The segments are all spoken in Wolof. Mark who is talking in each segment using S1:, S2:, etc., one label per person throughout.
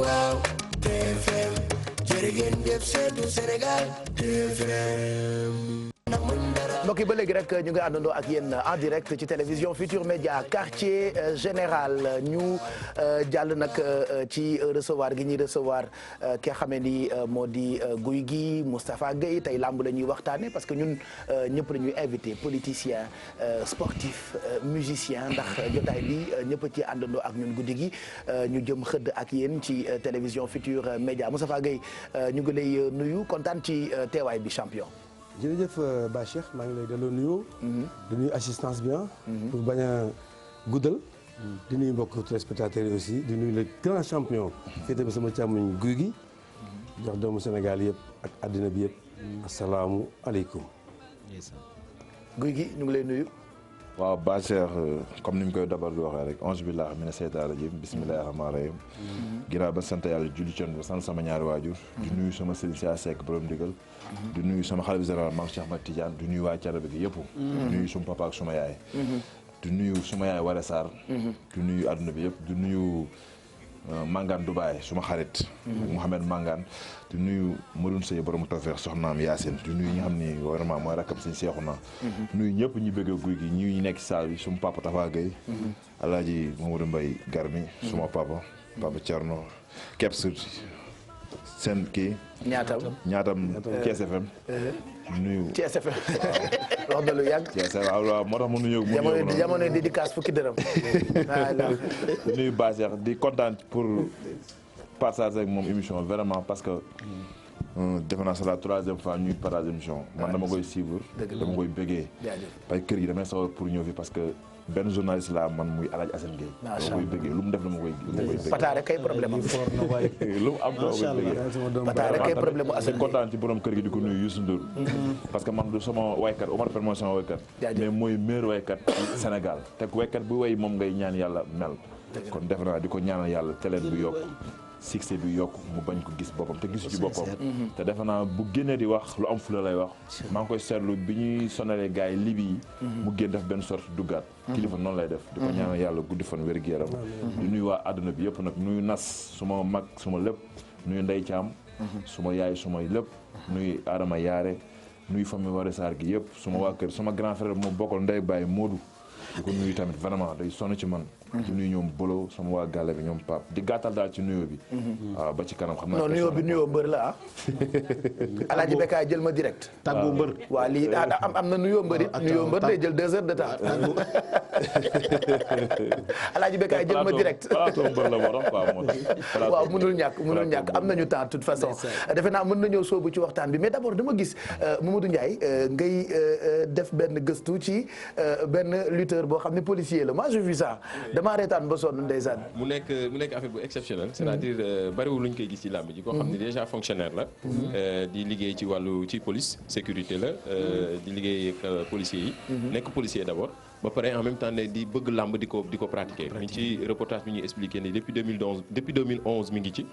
S1: waaw TFM jërë ngeen jëf seetu Sénégal TFM. mbokk yi ba léegi rek ñu ngi àndandoo ak yéen en direct ci télévision Futur Média quartier général ñu jàll nag ci recevoir gi ñuy recevoir ki nga xamee ni moo di Gouye Gui Moustapha Gueye tey làmb la ñuy waxtaane parce que ñun ñëpp la ñuy invité politicien sportif musicien ndax jotaay bi ñëpp ci àndandoo ak ñun guddi gi ñu jëm xëdd ak yéen ci télévision Futur Média Moustapha Gueye ñu ngi lay nuyu kontaan ci teewaay bi champion.
S2: jërëjëf Ba Cheikh maa ngi lay delloo nuyoo. di nuyu assistance bien. pour bañ a guddal. di nuyu mbokk téléspectateurs yi aussi di nuyu le grand champion. fii tamit sama càmmuñ Gouye Gui. jox doomu Sénégal yëpp ak àddina bi yëpp. asalaamualeykum.
S1: Gouye Gui ñu ngi lay nuyu.
S3: waaw Ba Cheikh comme ni ñu koy dabar di waxee rek onze billah mina seytaan rajim bismillahi rahmaani rahim. ginnaaw ba sant yàlla julli ci ba sant sama ñaari waajur. di nuyu sama sëriñ Sia Seck borom ndigal. di nuyu sama xalifa général Mame Cheikh Ahmed Tidiane di nuyu waa Thiénaba gi yëpp. di nuyu suma papa ak suma yaay. di nuyu suma yaay Waré Sarr. di nuyu àdduna bi yëpp di nuyu Mangane Dubaay suma xarit. Mouhamed Mangane di nuyu Maroune Seye borom Tawfeex soxnaam Yacine di nuyu ñi nga xam ni vraiment mooy rakkam sëñ Seexuna. nuyu ñëpp ñi bëgg Gouye Gui ñi nekk ci salle bi suma papa Tafa Gueye. Alaaji Mamadou Mbaye Garmi suma papa Thierno Keps seen kii. ñaatam Thiès FM. nuyu
S1: Thiès FM wax na lu yàgg.
S3: Thiès waaw moo tax mu nuyu.
S1: jamono dédicace fukki dërëm.
S3: nuyu Ba Cheikh di kontaan pour partager ak moom émission vraiment parce que defe naa c'est la troisième fois ñuy partage émission man dama koy suivre. dama koy bëggee. parce que kër gi damay sawar pour ñëw fi parce que. benn journaliste la man muy El Hadj Assane Gueye. macha allah dama koy bëggee lu mu def dama koy bëggee.
S1: Pataare kay problème am.
S3: lu mu am dama koy bëggee.
S1: Pataare kay problème mu Assane Gueye.
S3: kontaan ci borom kër gi di ko nuyu Youssou Ndour. parce que man du sama waykat Omar Pène mooy sama waykat. mais mooy meilleur waykat Sénégal te waykat bu way moom ngay ñaan yàlla mel. kon def naa di ko ñaanal yàlla teleen bu yokk. succès bi yokk mu bañ ko gis boppam te gisu ci boppam. te defe naa bu génnee di wax lu am fula lay wax. maa ngi koy seetlu bi ñuy sonalee gars yi libi yi. mu génn def benn sorte duggaat. kilifa noonu lay def. di ko ñaanal yàlla guddi fan wér-gu-yaram. di nuyu waa àdduna bi yëpp nag nuyu nas suma mag suma lépp nuyu Ndey Caam. suma yaay suma lépp. nuyu Adama Yaare nuyu famille Waré Sarr gi yëpp suma waa kër suma grand frère moo bokkal Ndey Baye Modou. di ko nuyu tamit vraiment day sonn ci man. di nuyu ñoom Bolo sama waa gàlle bi ñoom Pape di gàttal daal ci nuyoo bi. waaw ba ci kanam xam naa.
S1: non nuyoo bi nuyoo mbër la ah. Alaaji Bekaay jël ma direct.
S2: tàggu mbër.
S1: waa lii am na nuyoo mbër it. nuyoo mbër day jël 2 heures de temps. Alaaji Bekaay jël ma direct. waaw mënul ñàkk am nañu temps de toute façon. defe naa mën na ñëw soobu ci waxtaan bi mais d'abord dama gis Mamadou Ndiaye ngay def benn gëstu ci benn lutteur boo xam ne policier la moi j'ai vu ça. damaa reetaan ba sonn ndeysaan.
S4: mu nekk affaire bu exceptionnel c'est-à-dire bariwul lu ñu koy gis ci làmb ji koo xam ne déjà fonctionnaire la di liggéey ci police sécurité la di liggéey ak policiers yi nekk policier d'abord ba pare en même temps ne di bëgg làmb di ko pratiquer mi ngi ci reportage bi ñuy expliqué ni depuis 2011 mi ngi ci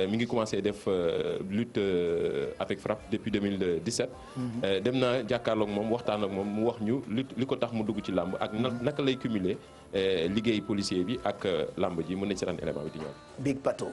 S4: mi ngi commencé def lutte avec frappe depuis 2017 dem naa jàkkaarloog moom waxtaan ak moom mu wax ñu li ko tax mu dugg ci làmb ak naka lay cumuler liggéey policier bi ak làmb ji mën nañ seetaan élément bi di ñëw.
S1: Big Pato.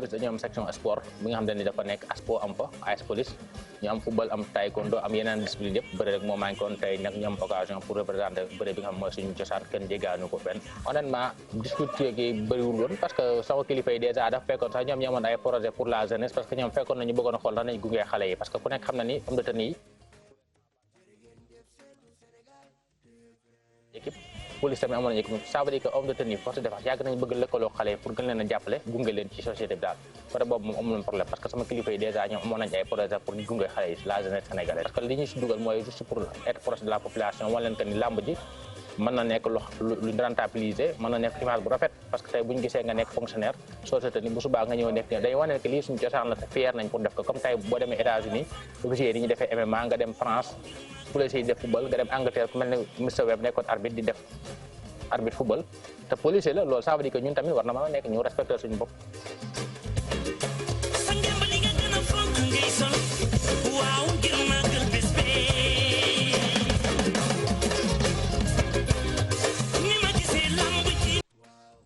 S5: dañu am section sport bi nga xam ne dafa nekk ASPO am fa AS Police ñu am football am taekwondo am yeneen discipline yëpp bëri rek moo manqué woon tey nag ñu am occasion pour représenter bëri bi nga xam mooy suñu cosaan kenn jéggaanu ko fenn honnêtement discuter gi bëriwul woon parce que sama kilifa yi déjà dafa fekkoon sax ñoom ñu amoon ay projet pour la jeunesse parce que ñoom fekkoon nañu bëggoon a xool nan nañu gungee xale yi parce que ku nekk xam na ni am de tenue yi équipe police tamit amoon nañu équipe ça veut dire que homme de tenue force de défense yàgg nañu bëgg lëkkaloo xale yi pour gën leen a jàppale gunge leen ci société bi daal côté boobu moom amuloon problème parce que sama kilifa yi déjà ñoom amoon nañu ay projet pour gunge xale yi la jeunesse sénégalaise parce que li ñu si dugal mooy juste pour être proche de la population wan leen que ni làmb ji mën na nekk lu rentabiliser mën na nekk image bu rafet parce que tey bu ñu gisee nga nekk fonctionnaire société ni bu subaa nga ñëw nekk day wane que lii suñu cosaan la te fier nañ pour def ko comme tey boo demee États-Unis officier yi ñu defee MMA nga dem France policiers yi def football nga dem Angleterre ku mel ne Mr Webb nekkoon arbitre di def arbitre football te policier la loolu ça veut dire que ñun tamit war na mën a nekk ñu respecter suñu bopp.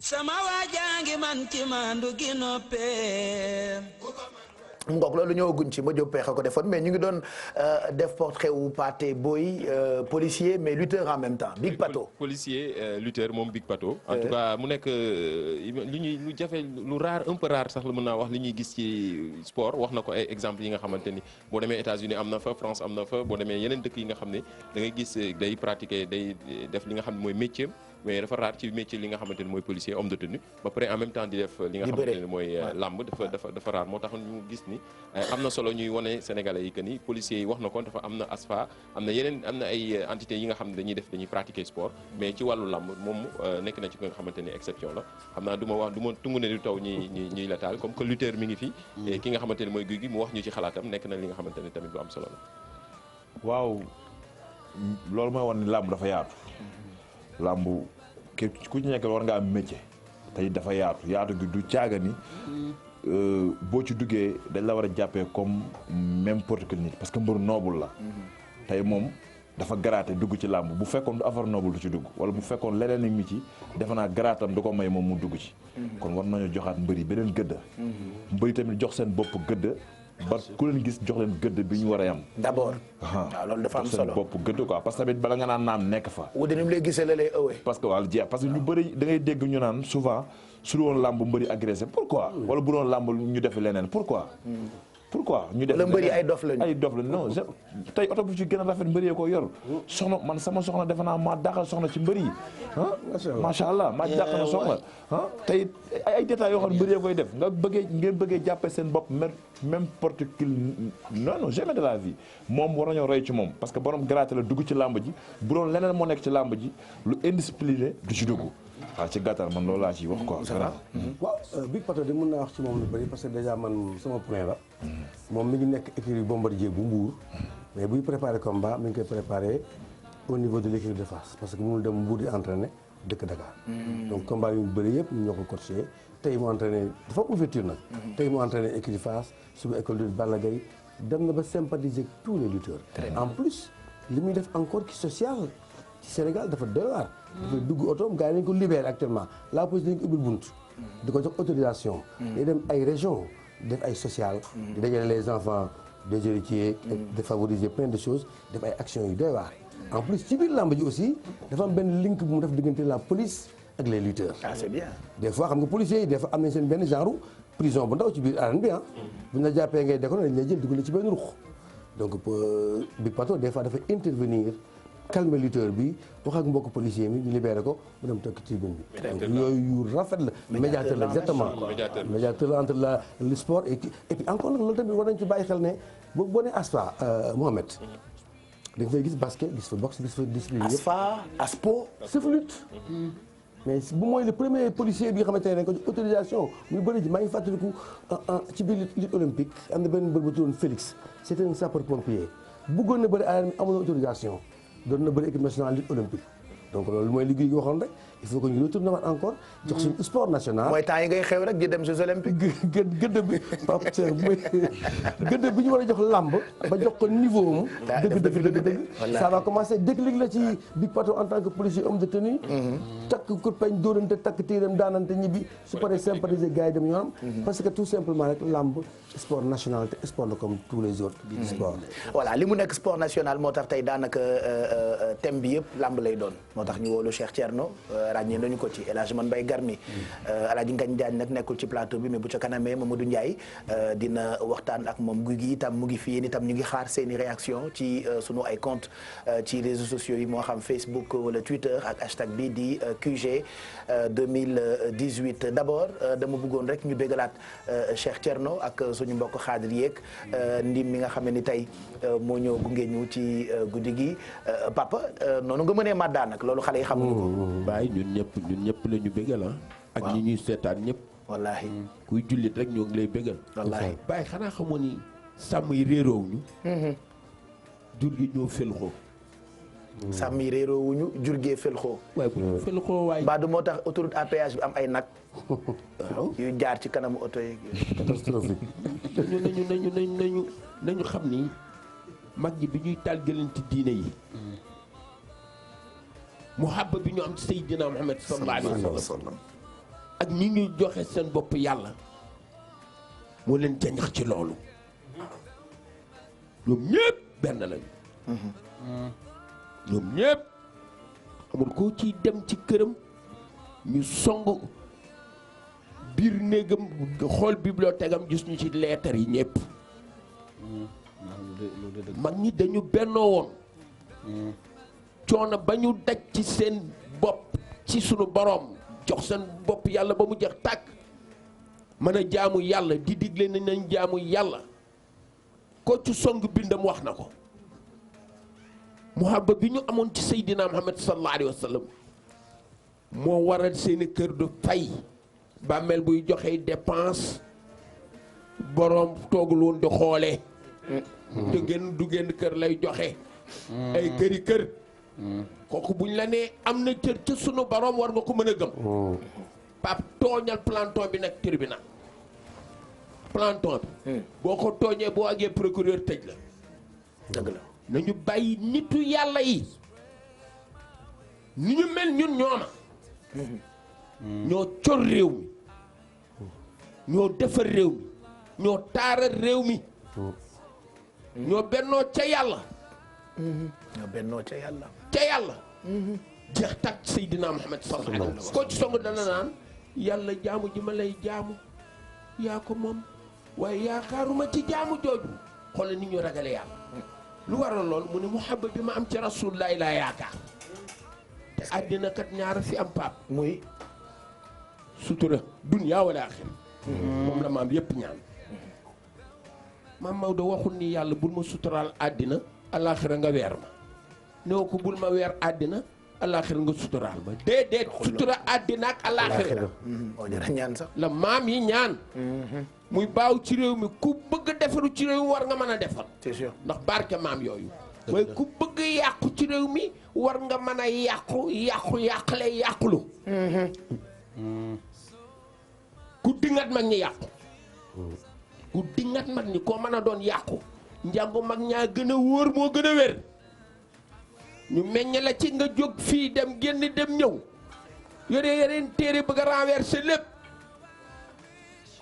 S6: sama waajangi man ci mandu gi noppee
S1: ngoog loolu ñëwaguñ ci ma jóg pexe ko defoon mais ñu ngi doon def portrait wu Pathé Boye policier mais lutteur en même temps Big Pato.
S4: policier lutteur moom Big Pato. en tout cas mu nekk lu jafe lu rare un peu rare sax la mën naa wax li ñuy gis ci sport wax na ko ay exemples yi nga xamante ni boo demee États-Unis am na fa France am na fa boo demee yeneen dëkk yi nga xam ne da ngay gis day pratiquer day def li nga xam ne mooy métier mais dafa rare ci métier li nga xamante ne mooy policier homme de tenue ba pare en même temps di def li nga xamante ne mooy làmb dafa rare moo tax ñu gis ni am na solo ñuy wane sénégalais yi que ni policiers yi wax na ko dafa am na ASFA am na yeneen am na ay entités yi nga xam ne dañuy pratiquer sport mais ci wàllu làmb moom nekk na ci ko nga xamante ni exception la xam naa du ma tungu ne du taw ñuy la taal comme que lutteur mi ngi fi ki nga xamante ne mooy guy gi mu wax ñu ci xalaatam nekk na li nga xamante ne tamit lu am solo la
S3: waaw loolu mooy wan ni làmb dafa yaatu làmb ku ci nekk war nga am métier tey dafa yaatu gi du caaga ni boo ci duggee dañ la war a jàppee comme n'importe quel nit parce que mbër noble la tey moom dafa garaate dugg ci làmb bu fekkoon du affaire noble du ci dugg wala bu fekkoon leneen mi ci defe naa garaatam du ko may moom mu dugg ci kon war nañu joxaat mbëri beneen gëdd mbëri tamit jox seen bopp gëdd ba ku leen gis jox leen gëdd bi ñu war a yam
S1: d'abord waaw loolu dafa am solo
S3: seen bopp gëdd quoi parce que tamit bala nga naan naam nekk fa
S1: wuute ni mu lay gisee la lay ëwee
S3: parce que wàllu jeex parce que ñu bëri da ngay dégg ñu naan souvent su du woon làmb mbëri agressé pourquoi wala bu doon làmb ñu def leneen pourquoi ñu def
S1: la mbëri ay dof lañu
S3: non tey oto bu ci gën a rafet mbëri ko yor soxna man sama soxna defe naa maa dàqal soxna ci mbëri macha allah maa ci dàqal na soxna tey ay détails yoo xam ne mbëri koy def ngeen bëggee jàppee seen bopp même porte-cul non jamais de la vie moom war nañoo roy ci moom parce que borom garaate la dugg ci làmb ji bu doon leneen moo nekk ci làmb ji lu indiscipliné du ci dugg waaw ci gàttal man loolu laa ciy wax quoi.
S2: waaw Big Pato de mën naa wax ci moom lu bëri parce que déjà man sama point la moom mi ngi nekk écurie Bombardier bu Mbour mais buy préparé combat mi ngi koy préparé au niveau de l'écurie de Fass parce que mënul dem Mbour di entraîner dëkk Dakar donc combat yu bëri yëpp ñu ñoo ko coaché tey mu entraîné dafa am ouverture nag tey mu entraîné écurie Fass suba école de Balla Gaye dem na ba sympathiser tous les lutteurs en plus li muy def encore ci social ci Sénégal dafa doy waar dafay dugg otoom gars yi nañ ko libéré actuellement la police dañ ko ubbil bunt di ko jox autorisation day dem ay région def ay social di dajale les enfants des héritiers de favoriser plein de choses def ay actions yu doy waar en plus ci biir làmb ji aussi dafa am benn link bu mu def diggante la police ak les lutteurs
S1: c'est bien
S2: des fois xam nga policiers yi des fois am nañ seen benn genre prison bu ndaw ci biir arène bi bu ñu la jàppee ngay déconné dañ lay jël dugal ci benn ruux donc Big Pato des fois dafay intervenir calmer lutteur bi wax ak mbokk policier mi ñu libéré ko mu dem tokk tribune bi donc yooyu yu rafet la médiateur la exactement médiateur la entre le sport et puis encore nag loolu tamit war nañ ci bàyyi xel ne boo nee ASFA Mohamed da nga fay gis basket gis fa boxe gis fa discipline yëpp
S1: ASFA ASPO
S2: c'est lutte mais bu mooy le premier policier bi nga xamante ne dañ ko autorisation muy bëri ji maa ngi fàttaliku ci biir lutte olympique am na benn mbër bu tuddoon Félix c'était un sapeur pompier bëggoon na bëri arène amul autorisation doon na bëri équipe nationale lutte olympique donc loolu mooy liggéey gi waxoon rek il faut que ñu retourné waat encore jox suñu sport national.
S1: mooy temps yi ngay xew rek di dem Jeux olympiques.
S2: gëdd bi Pape Cheikh gëdd bi ñu war a jox làmb ba jox ko niveau am. dëgg ça va commencer déclic la ci Big Pato en tant que policier homme de tenue. takk kurpeñ dóorante takk tiiram daanante ñibbi su paree sympathiser gars yi dem yoonam. parce que tout simplement rek làmb sport national te sport la comme tous les autres sports.
S1: voilà li mu nekk sport national moo tax tey daanaka thème bi yëpp làmb lay doon moo tax ñu woolu Cheikh Thierno. ràññee nañu ko ci El Hadj Man Mbaye Garmi Alaaji Ngagne Diagne nag nekkul ci plateau bi mais bu ca kanamee Mamadou Ndiaye dina waxtaan ak moom guy gi itam mu ngi fi yéen itam ñu ngi xaar seeni réaction ci sunu ay compte ci réseaux sociaux yi moo xam Facebook wala Twitter ak hashtag bi di QG 2018 d'abord dama bëggoon rek ñu béggalaat Cheikh Thierno ak suñu mbokk xaadir yeeg ndim mi nga xam ne ni tey moo ñëw gunge ñu ci guddi gi papa noonu nga mënee màddaa nag loolu xale yi xamuñu ko
S7: baay ñun ñëpp la ñu bégal ak ñi ñuy seetaan ñëpp
S1: wallaahi
S7: kuy jullit rek ñoo ngi lay bégal
S1: wallaahi
S7: baay xanaa xamoo ni sàmm yi réeroow ñu jur gi ñoo fel ko
S1: sàmm yi réeroo wuñu jurgee felxoo.
S7: waaye felxoo waay.
S1: mbaa du moo tax autoroute à péage bi am ay nag. yu jaar ci kanamu oto yeeg.
S2: catastrophique.
S7: nañu xam ni mag ñi bi ñuy tàggalante diine yi. muhabba bi ñu am ci Seydina Muhammad sallallahu alayhi wa sallam ak ñi ñuy joxe seen bopp yàlla moo leen jañax ci loolu ñoom ñëpp benn lañu. ñoom ñëpp amul koo ciy dem ci këram ñu song biir néegam xool bibliothèque am gis ñu ci leetar yi ñëpp. mag ñi dañu bennoo woon. coono ba ñu daj ci seen bopp ci sunu boroom jox seen bopp yàlla ba mu jeex tàkk mën a jaamu yàlla di digle nañ jaamu yàlla ko ci song bindam wax na ko muhabba bi ñu amoon ci Seydina Muhammad sallallahu alayhi wa sallam moo waral seeni kër du fay bàmmeel buy joxe dépense boroom toogul woon di xoolee du génn kër lay joxe ay këri kër kooku buñ la nee am na cër ca sunu borom war nga ko mën a gëm. pap tooñal planton bi nag tribunal planton bi. boo ko tooñee boo àggee procureur tëj la.
S1: dëgg la
S7: nañu bàyyi nitu yàlla yi ni ñu mel ñun ñooma. ñoo cor réew mi ñoo defar réew mi ñoo taaral réew mi. ñoo bennoo ca yàlla.
S1: ñoo bennoo ca yàlla.
S7: ca yàlla. jeex tàkk Seydina Muhammad sallallahu alayhi wa sallam ko ci song dana naan yàlla jaamu ji ma lay jaamu yaa ko moom waaye yaakaaruma ci jaamu jooju xoolal ni ñu ragale yàlla. lu waral lool mu ne muhabba bi ma am ci rasulilah laa yaakaar te àddina kat ñaara fi am paap
S1: muy
S7: sutura dunya wala axira moom la maam yépp ñaan maam Maodo waxul ni yàlla bul ma suturaal àddina alaaxira nga weer ma néew ko bul ma weer àddina alaaxira nga suturaal ma déedéet sutura àddina ak alaaxira
S1: moo jara ñaan sax
S7: la maam yi ñaan muy baaw ci réew mi ku bëgg defaru ci réew mi war nga mën a defar
S1: c'est sûr
S7: ndax barke maam yooyu mooy ku bëgg yàqu ci réew mi war nga mën a yàqule yàqulu ku dingat mag ñi yàqu ku dingat mag ñi koo mën a doon yàqu njàngu mag ñaa gën a wóor moo gën a wér ñu meññ la ci nga jóg fii dem génn dem ñëw yore yeneen téere bëgg a renverser lépp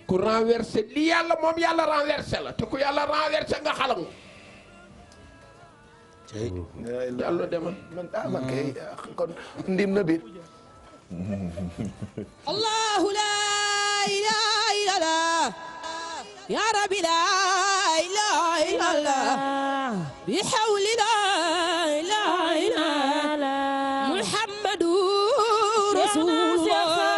S7: ku renverser li yàlla moom yàlla renverser la te ku yàlla renverser nga xalangu yàlla demal
S1: man kay kon ndim na biir
S8: Allahu la ilaha illallah ya rabbi la ilaha illallah bi hawli la ilaha illallah Muhammadu rasulullah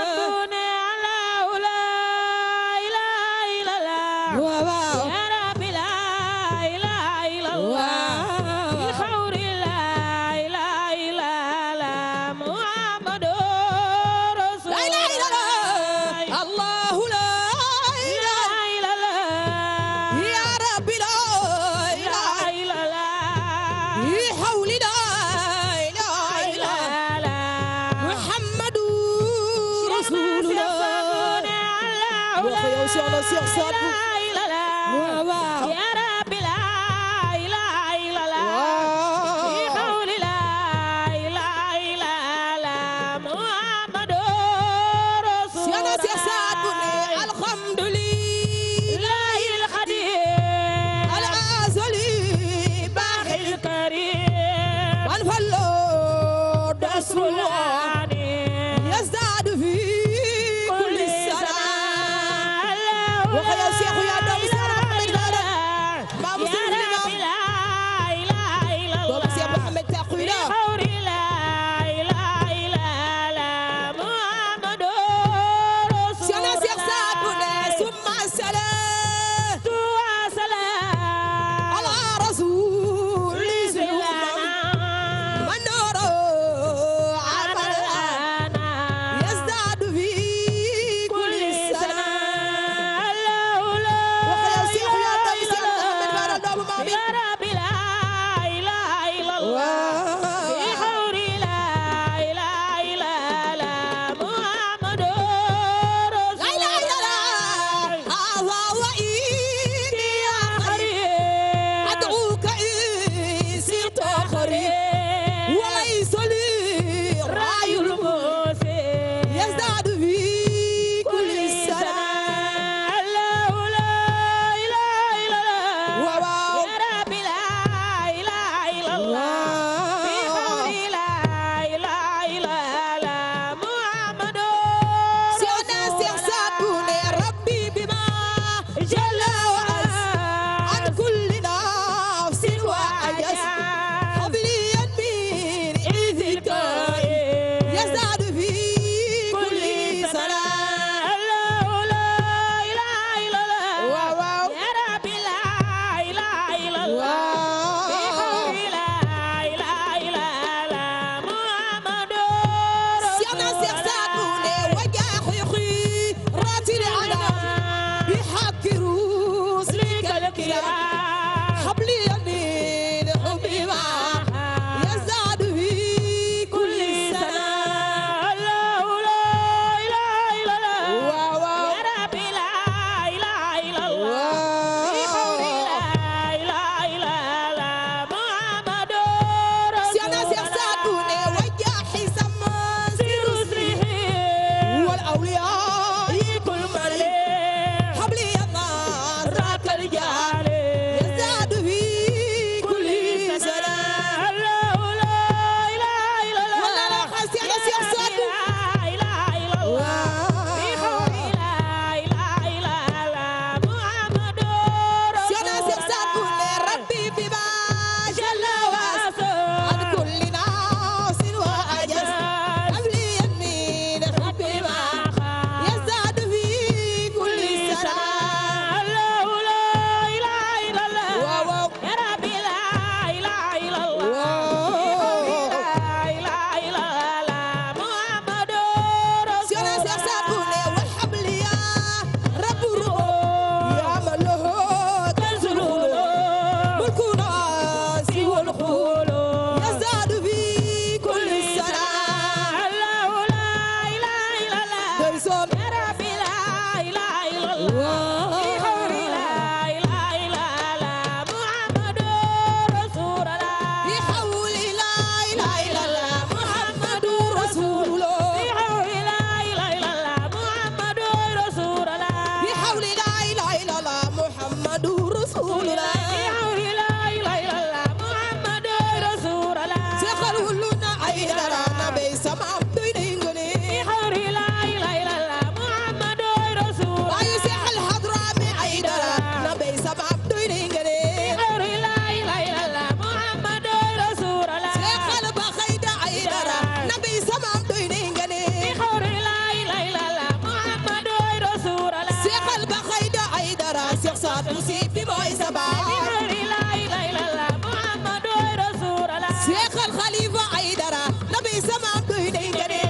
S8: Cheikh Al Khalifa Aidara nabi sama doy day gane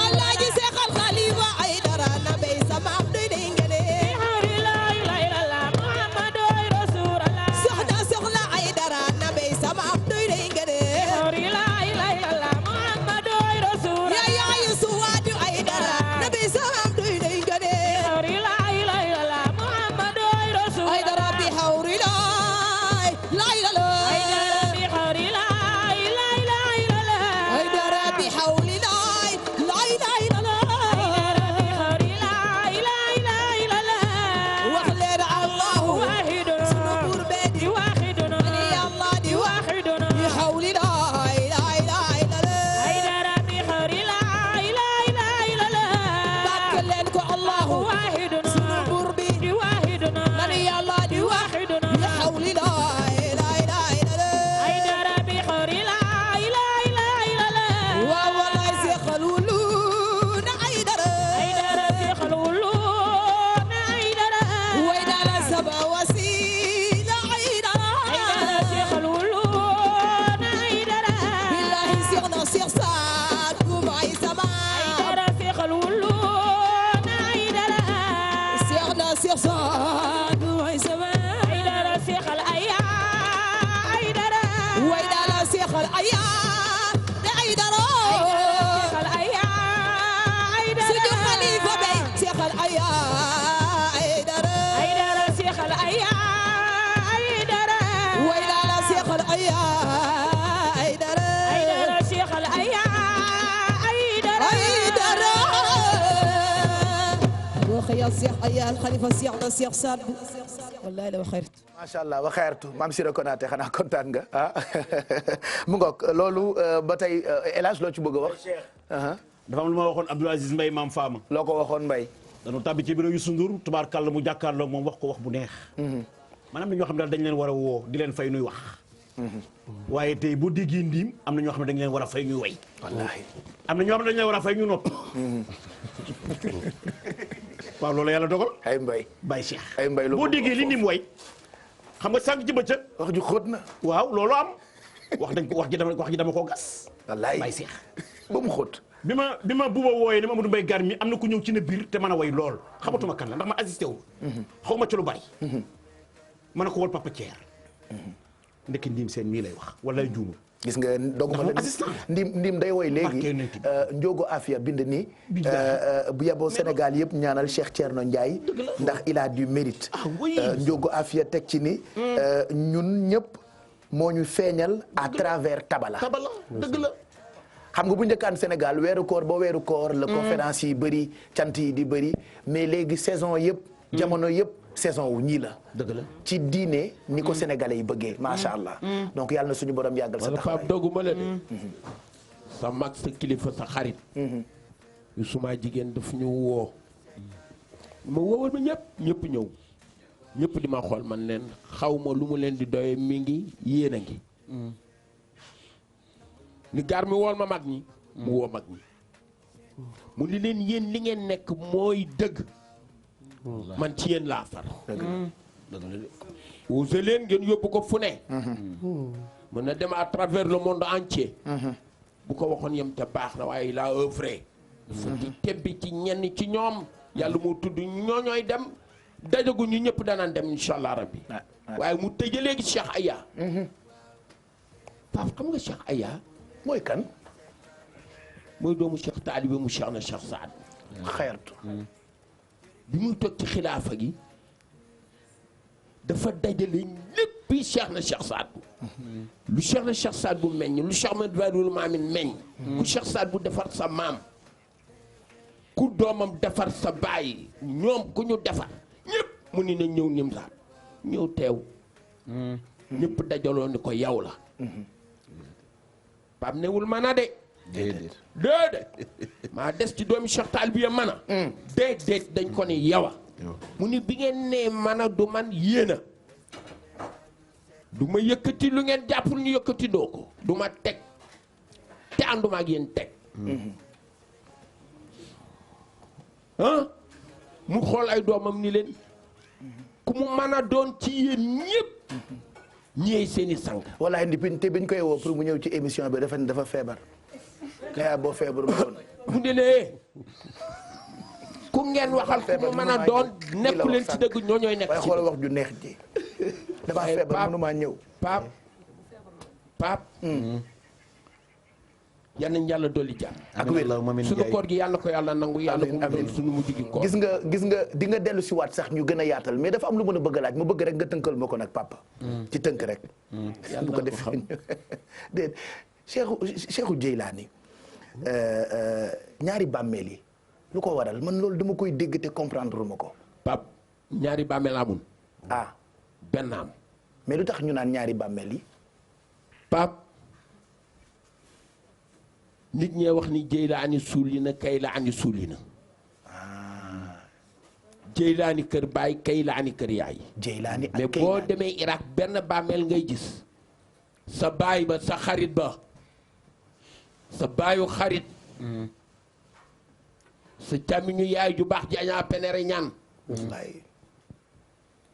S8: Alaaji Cheikh Al Khalifa Aidara nabi sama doy day gane soxna Aidara nabi sama doy day gane yaay Suwaadu Aidara nabi sama doy day gane Aidara bi hawri يا Cheikh Aya Al Khalifa Cheikh na Cheikh Saad Bou wallahi la waxeertu
S1: macha allah waxeertu maam Sira Konaté xanaa kontaan nga ah mu ngoog loolu ba tey El Hadj loo ci bëgg a wax.
S9: dafa am lu ma waxoon Abdoul Aziz Mbaye maam Fama.
S1: loo ko waxoon Mbaye.
S9: dañoo tàbbi ci bureau Youssou Ndour tubaarkàlla mu jàkkaarloo moom wax ko wax bu neex. maanaam na ñoo xam ne daal dañ leen war a woo di leen fay nuy wax. waaye tey bu déggee ndiim am na ñoo xam ne dañ leen war a fay ñuy way.
S1: wallaahi
S9: am na ñoo xam ne dañ leen war a fay ñu nopp. waaw loolu yàlla dogal.
S1: ay Mbaye.
S9: Baye Cheikh.
S1: ay Mbaye
S9: boo déggee li ndiim way xam nga sànq ci bëccëg.
S1: wax ju xóot na.
S9: waaw loolu am. wax ji dama koo gas.
S1: wallaay
S9: Baye Cheikh.
S1: ba mu xóot.
S9: bi ma buuba wooyee ne Amadou Mbaye gar mi am na ku ñëw ci na biir te mën a way lool xamatuma kan la ndax ma assisté wu. xaw ma ci lu bari. mën na ko wol Papa Thier. ndekki ndiim seen mii lay wax wala juumu.
S1: gis nga doguma la ndim day woy léegi Ndiogo Afia bind ni bu yeboo Sénégal yëpp ñaanal Cheikh Thierno Ndiaye ndax il a du mérite. Ndiogo Afia teg ci ni ñun ñëpp moo ñu feeñal à travers Tabala.
S9: Tabala dëgg la.
S1: xam nga bu njëkkaan Sénégal weeru koor ba weeru koor la conférence yi bëri cant yi di bëri mais léegi saison yëpp jamono yëpp saison wu ñii la.
S9: dëgg la
S1: ci diine ni ko sénégalais yi bëggee macha allah. donc yàlla na suñu borom yàggal sa taxawaay.
S7: Pape dogguma la de. sa mag sa kilifa sa xarit. yu suma jigéen daf ñu woo. ma woowal ma ñëpp ñëw. ñëpp di ma xool man leen xaw ma lu mu leen di doye mi ngi yéen a ngi. ni gaar mi wool ma mag ñi. mu woo mag ñi. mu ni leen yéen li ngeen nekk mooy dëgg. man ci yéen laa far. ose leen ngeen yóbbu ko fu ne. mën na dem à travers le monde entier. bu ko waxoon yem te baax na waaye il a œuvré. dafa di tebbi ci ñenn ci ñoom. yàlla moo tudd ñooñooy dem dajagu ñu ñëpp danaan dem incha allah rabbi. waaye mu tëjee léegi Cheikh Aya. Pape xam nga Cheikh Aya.
S1: mooy kan.
S7: mooy doomu Cheikh taalibe mu Cheikh na Cheikh Saad.
S1: xayartu.
S7: bi muy toog ci xilaafa gi dafa dajale léppi Cheikh na Cheikh Saad bu lu Cheikh na Cheikh Saad bu meññ lu Cheikh Ahmed Badul Maamin meññ ku Cheikh Saad bu defar sa maam ku doomam defar sa baay ñoom ku ñu defar ñëpp mu ni na ñëw nim saat ñëw teew ñëpp dajaloo ni ko yow la Pape newul mana de déedéet maa des ci doomi Cheikh Taal bi ya mana déedéet dañ ko ni yawa mu ni bi ngeen nee mana du man yéena du ma yëkkati lu ngeen jàppul ñu yëkkati doo ko du ma teg te ànduma ak yéen teg mu xool ay doomam ni leen ku mu mën a doon ci yéen ñëpp ñii seeni sang.
S1: walaay te biñ koy woo pour mu ñëw ci émission bi dafa feebar. kaya boo feebaru doon.
S7: mu ne lee ku ngeen waxal ku mu mën a doon nekku leen ci dëgg ñoo ñooy nekk ci.
S1: waaye xool wax ju neex ji. dafa feebar mënumaa ñëw.
S7: Pape. yal nañu yàlla dolli jàmm.
S1: ak wér
S7: sunu koor gi yàlla ko yàlla nangu yàlla bu mu doon sunu mujj gi koor.
S1: gis nga di nga dellu si waat sax ñu gën a yaatal mais dafa am lu mën a bëgg a laaj mu bëgg rek nga tënkal ma ko nag papa. ci tënk rek.
S7: yàlla
S1: bu ko def déet Cheikhou Jeylaani ñaari bàmmeel yi lu ko waral man loolu dama koy dégg te comprendre ma ko.
S7: Pape ñaari bàmmeel amul. benn am.
S1: mais lu tax ñu naan ñaari bàmmeel yi.
S7: Pape nit ñee wax ni Jeylaani suuli na Kaylaani suuli na. Jeylaani kër baay Kaylaani kër yaay.
S1: Jeylaani ak
S7: mais boo demee Irak benn bàmmeel ngay gis. sa baay ba sa xarit ba. sa baayu xarit. sa càmmiñu yaay ju baax jaañaa penere ñaan.
S1: wallaay.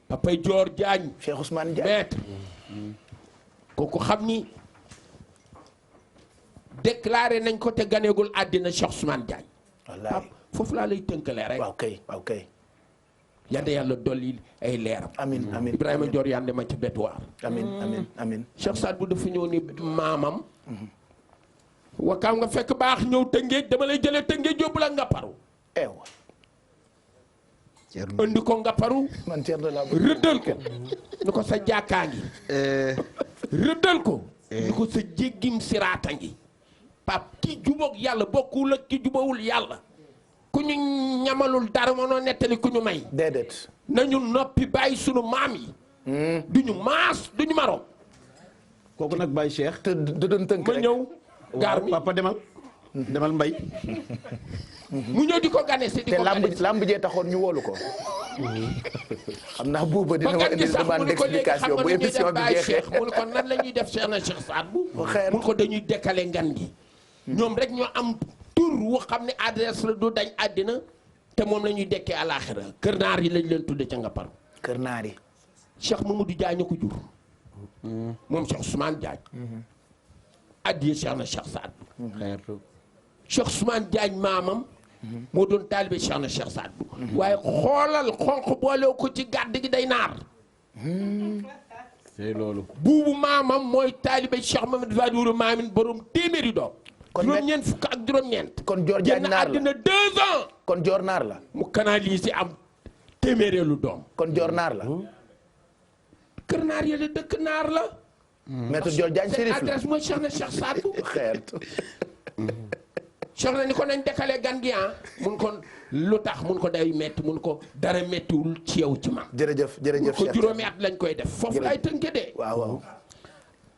S7: papay Joor Jaañ.
S1: Cheikh Ousmane Diagne
S7: maître. kooku xam ni déclaré nañ ko te ganeegul àddina Cheikh Ousmane Diagne.
S1: wallaay
S7: foofu laa lay tënkalee rek.
S1: waaw kay.
S7: yande yàlla dolli ay leeram.
S1: amiin
S7: Ibrahima Dior yande ma ci bétuwaar.
S1: amiin
S7: Cheikh Saad bu dafa ñëw ni maamam. wakaam nga fekk baax ñëw tëngéej dama lay jëlee tëngéej yóbbu la Ngaparu.
S1: eewa.
S7: andi ko Ngaparu.
S1: man Thierno laa
S7: rëddal ko. ni ko sa jàkkaa ngi. rëddal ko. ni ko sa jéggim siraata ngi. pap ki jubóog yàlla bokkul ak ki jubawul yàlla. ku ñu ñamalul dara mënoo nettali ku ñu may.
S1: déedéet.
S7: nañu noppi bàyyi sunu maam yi. duñu maas duñu marom.
S9: kooku nag Baye Cheikh.
S1: te doon tënk
S7: ma
S1: rek
S7: ñëw. gaar mi
S9: papa demal mbay.
S7: mu ñëw di ko gane si di ko gane
S1: te lamb jee taxoon ñu wóolu ko. xam naa buuba dina ma indil demande d'explication bu émission bi jeexee.
S7: mu ne ko nan la ñuy def Cheikh na Cheikh Saad bu mu ne ko dañuy décaler ngan gi. ñoom rek ñoo am tur wu xam ne adresse la du dañ àddina te moom la ñuy dekkee àlaaxira kër naar yi lañ leen tudde ca Ngaparu.
S1: kër naar yi.
S7: Cheikh Mamadou Diagne ko jur. moom Cheikh Ousmane Diagne. addiye Cheikh na Cheikh Saad bu. Cheikh Ousmane Diagne maamam. moo doon taalibe Cheikh na Cheikh Saad bu. waaye xoolal xonq boolew ko ci gàdd gi day naar.
S9: c'est loolu.
S7: buubu maamam mooy taalibe Cheikh Mamadou Fadourou Maamin borom téeméeri doom. juróom-ñeent fukk ak juróom-ñeent.
S1: kon Dior Diagne naar la
S7: génn àddina 2 ans.
S1: kon Dior naar la.
S7: mu canalisé am téeméereelu doom.
S1: kon Dior naar la.
S7: kër naar yële dëkk naar la.
S1: maître Dior Diagne
S7: seen
S1: Chérif la
S7: adresse mooy Cheikh na Cheikh Saad bu.
S1: xeet.
S7: Cheikh na ni ko nañ décaler gan gi mun ko lu tax mun ko day metti mun ko dara mettiwul ci yow ci man.
S1: jërëjëf
S7: mun ko
S1: Cheikh
S7: juróomi at lañ koy def foofu lay tënke de.
S1: waaw.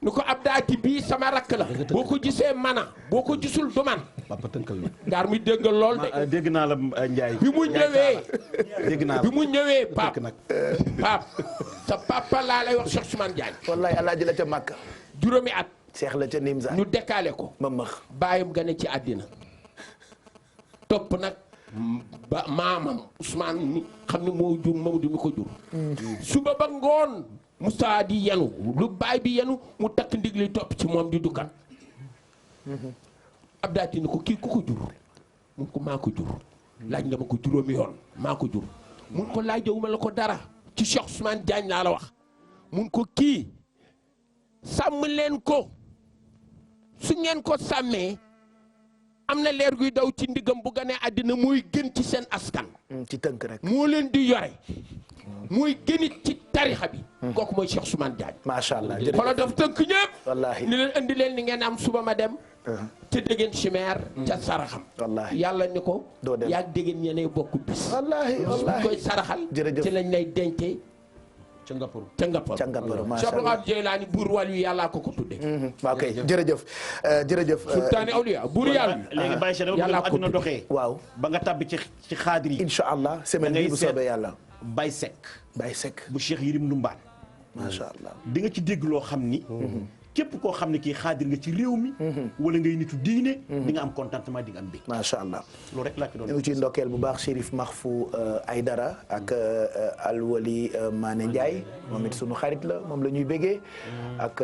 S7: ni ko ab daati bii sama rakk la. boo ko gisee mana boo ko gisul du man.
S9: papa tënkal na.
S7: ngaar mi dégg lool de.
S9: dégg naa la Ndiaye.
S7: bi mu ñëwee.
S9: dégg naa la
S7: bi mu ñëwee Pape
S9: nag.
S7: Pape sa papa laa lay wax Cheikh Ousmane Diagne.
S1: wallaay alaaji la ca Makka.
S7: juróomi at.
S1: Cheikh la ca Nimza.
S7: ñu décalé ko.
S1: ma max
S7: bàyyam gane ci àddina. topp nag ba maamam Ousmane mi xam ne moo jur Mamadou mi ko jur. suba ba ngoon Moussa di yenu lu baay bi yenu mu takk ndigli topp ci moom di dukkat. Abdaati ni ko kii ku ko jur. mun ko maa ko jur. laaj nga ma ko juróomi yoon maa ko jur. mun ko laajewuma la ko dara ci Cheikh Ousmane Diagne laa la wax. mun ko kii sàmm leen ko su ngeen ko sàmmee. am na leer guy daw ci ndigam bu ganee àddina mooy gën ci seen askan.
S1: ci tënk rek.
S7: moo leen di yore. mooy gënit ci tarixa bi. kooku mooy Cheikh Ousmane Diagne.
S1: macha allah jërëjëf
S7: xoolal daf tënk ñëpp.
S1: wallaahi
S7: ni leen indi leen ni ngeen am suba ma dem. ca déggeen chimère. ca saraxam.
S1: wallaahi
S7: yàlla ni ko.
S1: doo dem
S7: yaa déggeen ñeneen bokk bis.
S1: wallaahi
S7: su koy saraxal.
S1: jërëjëf
S7: ci lañ lay dencee.
S9: ca Ngaparu.
S7: ca Ngaparu.
S1: ca Ngaparu macha
S7: Cheikh
S1: allah
S7: Abdou Jeylaani buur wàll wi yàllaa ko ko tuddee.
S1: waaw kay jërëjëf jërëjëf.
S7: sultaani awliya buur yàlla.
S9: léegi Baye Cheikh dama bëgg àdduna doxee.
S1: waaw
S9: ba nga tàbbi ci xaadir yi.
S1: incha allah semaine bii bu soobee yàlla.
S9: Baye Seck.
S1: Baye Seck
S9: bu Cheikh Yirim Ndumbaan.
S1: macha allah
S9: di nga ci dégg loo xam ni. képp koo xam ne kii xaadir nga ci réew mi. wala ngay nitu diine. di nga am contentement di nga am mbég.
S1: macha allah
S9: loolu rek laa ci doon.
S1: ñu ngi ciy ndokkeel bu baax Chérif Mahfou Aïdara ak Alwali Mané Ndiaye moom it sunu xarit la moom la ñuy béggee ak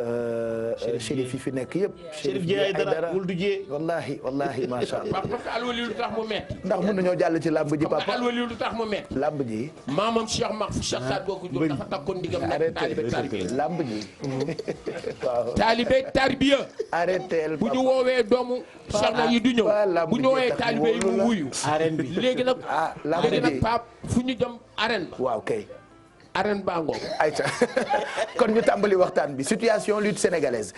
S1: Chérif yi fi nekk yëpp.
S9: Chérif Dieye Aïdara wul du Dieye.
S1: wallahi macha allah.
S7: parce que Alwali lu tax mu metti.
S1: ndax mën nañoo jàll ci làmb ji papa.
S7: Alwali lu tax mu metti.
S1: làmb ji.
S7: maamam Cheikh Mahfou Cheikh Saad Bou ko jur dafa takkoon ndigam nekk taalibe
S1: làmb ji waaw.
S7: taalibe tarbiya.
S1: arrêté
S7: bu ñu woowee doomu soxna yi du ñëw bu ñu woowee taalibe yi mu wuyu.
S1: arène bi
S7: léegi nag. léegi nag
S1: ji
S7: Pape fu ñu jëm arène ba.
S1: waaw kay.
S7: arène baa ngoog.
S1: ayca kon ñu tàmbali waxtaan bi situation lutte sénégalaise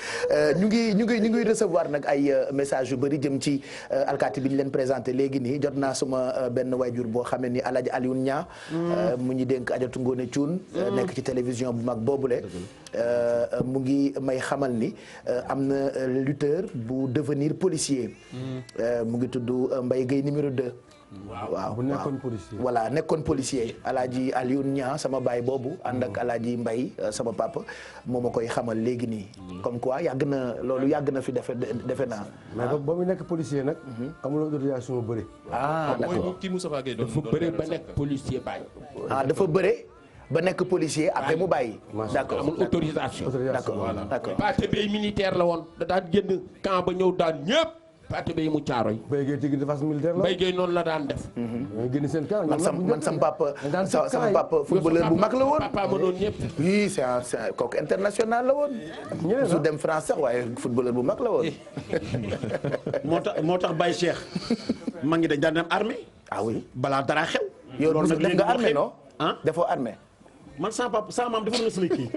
S1: ñu ngi recevoir nag ay message yu bëri jëm ci alkaati bi ñu leen présenté léegi nii jot naa suma benn wayjur boo xamee ni Alaaji Alioune Niang mu ñu dénk Adjatu Ngoone Cuun nekk ci télévision bu mag boobule mu ngi may xamal ni am na lutteur bu devenir policier mu ngi tudd Mbaye Gueye numéro 2 waaw
S2: bu nekkoon policier.
S1: voilà nekkoon policier Alaaji Alioune Niang sama baay boobu ànd ak Alaaji Mbaye sama papa moo ma koy xamal léegi nii comme quoi yàgg na fi defe naa.
S2: mais ba mu nekk policier nag. amul autorisation bu bëri.
S1: d'accord
S4: kii Moustapha Gueye doon
S7: dafa bëre ba nekk policier bàyyi.
S1: dafa bëre ba nekk policier après mu bàyyi. d'accord
S7: amul autorisation.
S1: d'accord
S7: Pathé Beye militaire la woon da daan génn camp ba ñëw daan ñëpp. Pathé Beye mu caaro yi.
S2: Mbaye Gueye tigre de face militaire la.
S7: Mbaye Gueye noonu la daan def.
S2: génn seen camp.
S1: man sama papa footballeur bu mag la woon.
S7: papa ma doon ñëpp.
S1: oui c'est un kooku international la woon. su dem France sax waaye footballeur bu mag la woon.
S9: moo tax Baye Cheikh ma ngi dañ daan dem armée.
S1: ah oui
S9: balaa dara xew.
S1: yow def nga armée non. defoo armée.
S9: man sama papa sama maam defoon na samay kii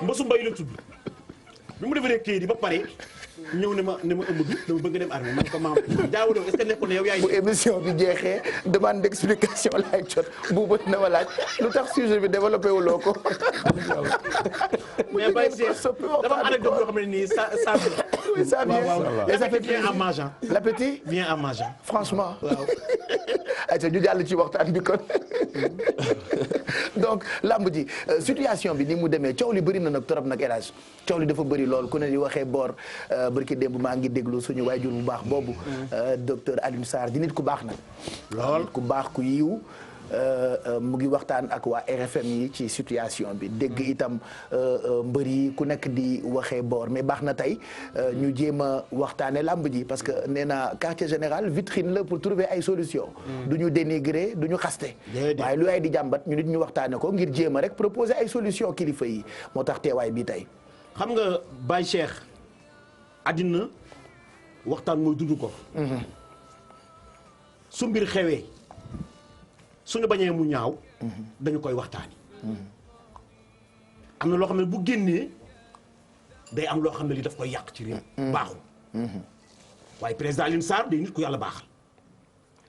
S9: Mbasu Mbaye la tudd bi mu defaree kii di ba pare ñëw ne ma ëmb bi dama bëgg dem armée man ko maam Daouda est-ce que nekkoon ne yow yaay.
S1: bu émission bi jeexee demande d'explication laay jot bu bët na ma laaj lu tax sujet bi développé wuloo ko.
S9: mais Baye Cheikh dafa am anecdote yoo xam ne nii ça vient. Et ça fait bien en mangeant.
S1: L'appétit
S9: vient en mangeant.
S1: Franchement waaw. ayca ñu jàll ci waxtaan bi kon donc lamb ji situation bi ni mu demee coow li bëri na nag trop nag élage coow li dafa bëri lool ku ne di waxee boor barki démb maa ngi déglu suñu waajur bu baax boobu docteur Alioune Sarr di nit ku baax nag lool ku baax ku yiw mu ngi waxtaan ak waa RFM yi ci situation bi dégg itam mbër yi ku nekk di waxee boor mais baax na tey ñu jéem a waxtaane làmb ji parce que nee na quartier général vitrine la pour trouver ay solution du ñu dénigrer du ñu xaste waaye lu ay di jàmbat ñu nit ñu waxtaane ko ngir jéem a rek proposer ay solution kilifa yi moo tax teewaay bi tey
S9: xam nga Baye Cheikh àddina waxtaan mooy dund ko su mbir xewee suñu bañee mu ñaaw dañu koy waxtaani am na loo xam ne bu génnee day am loo xam ne li daf koy yàq ci réew baaxul waaye président Alioune Sarr day nit ku yàlla baaxal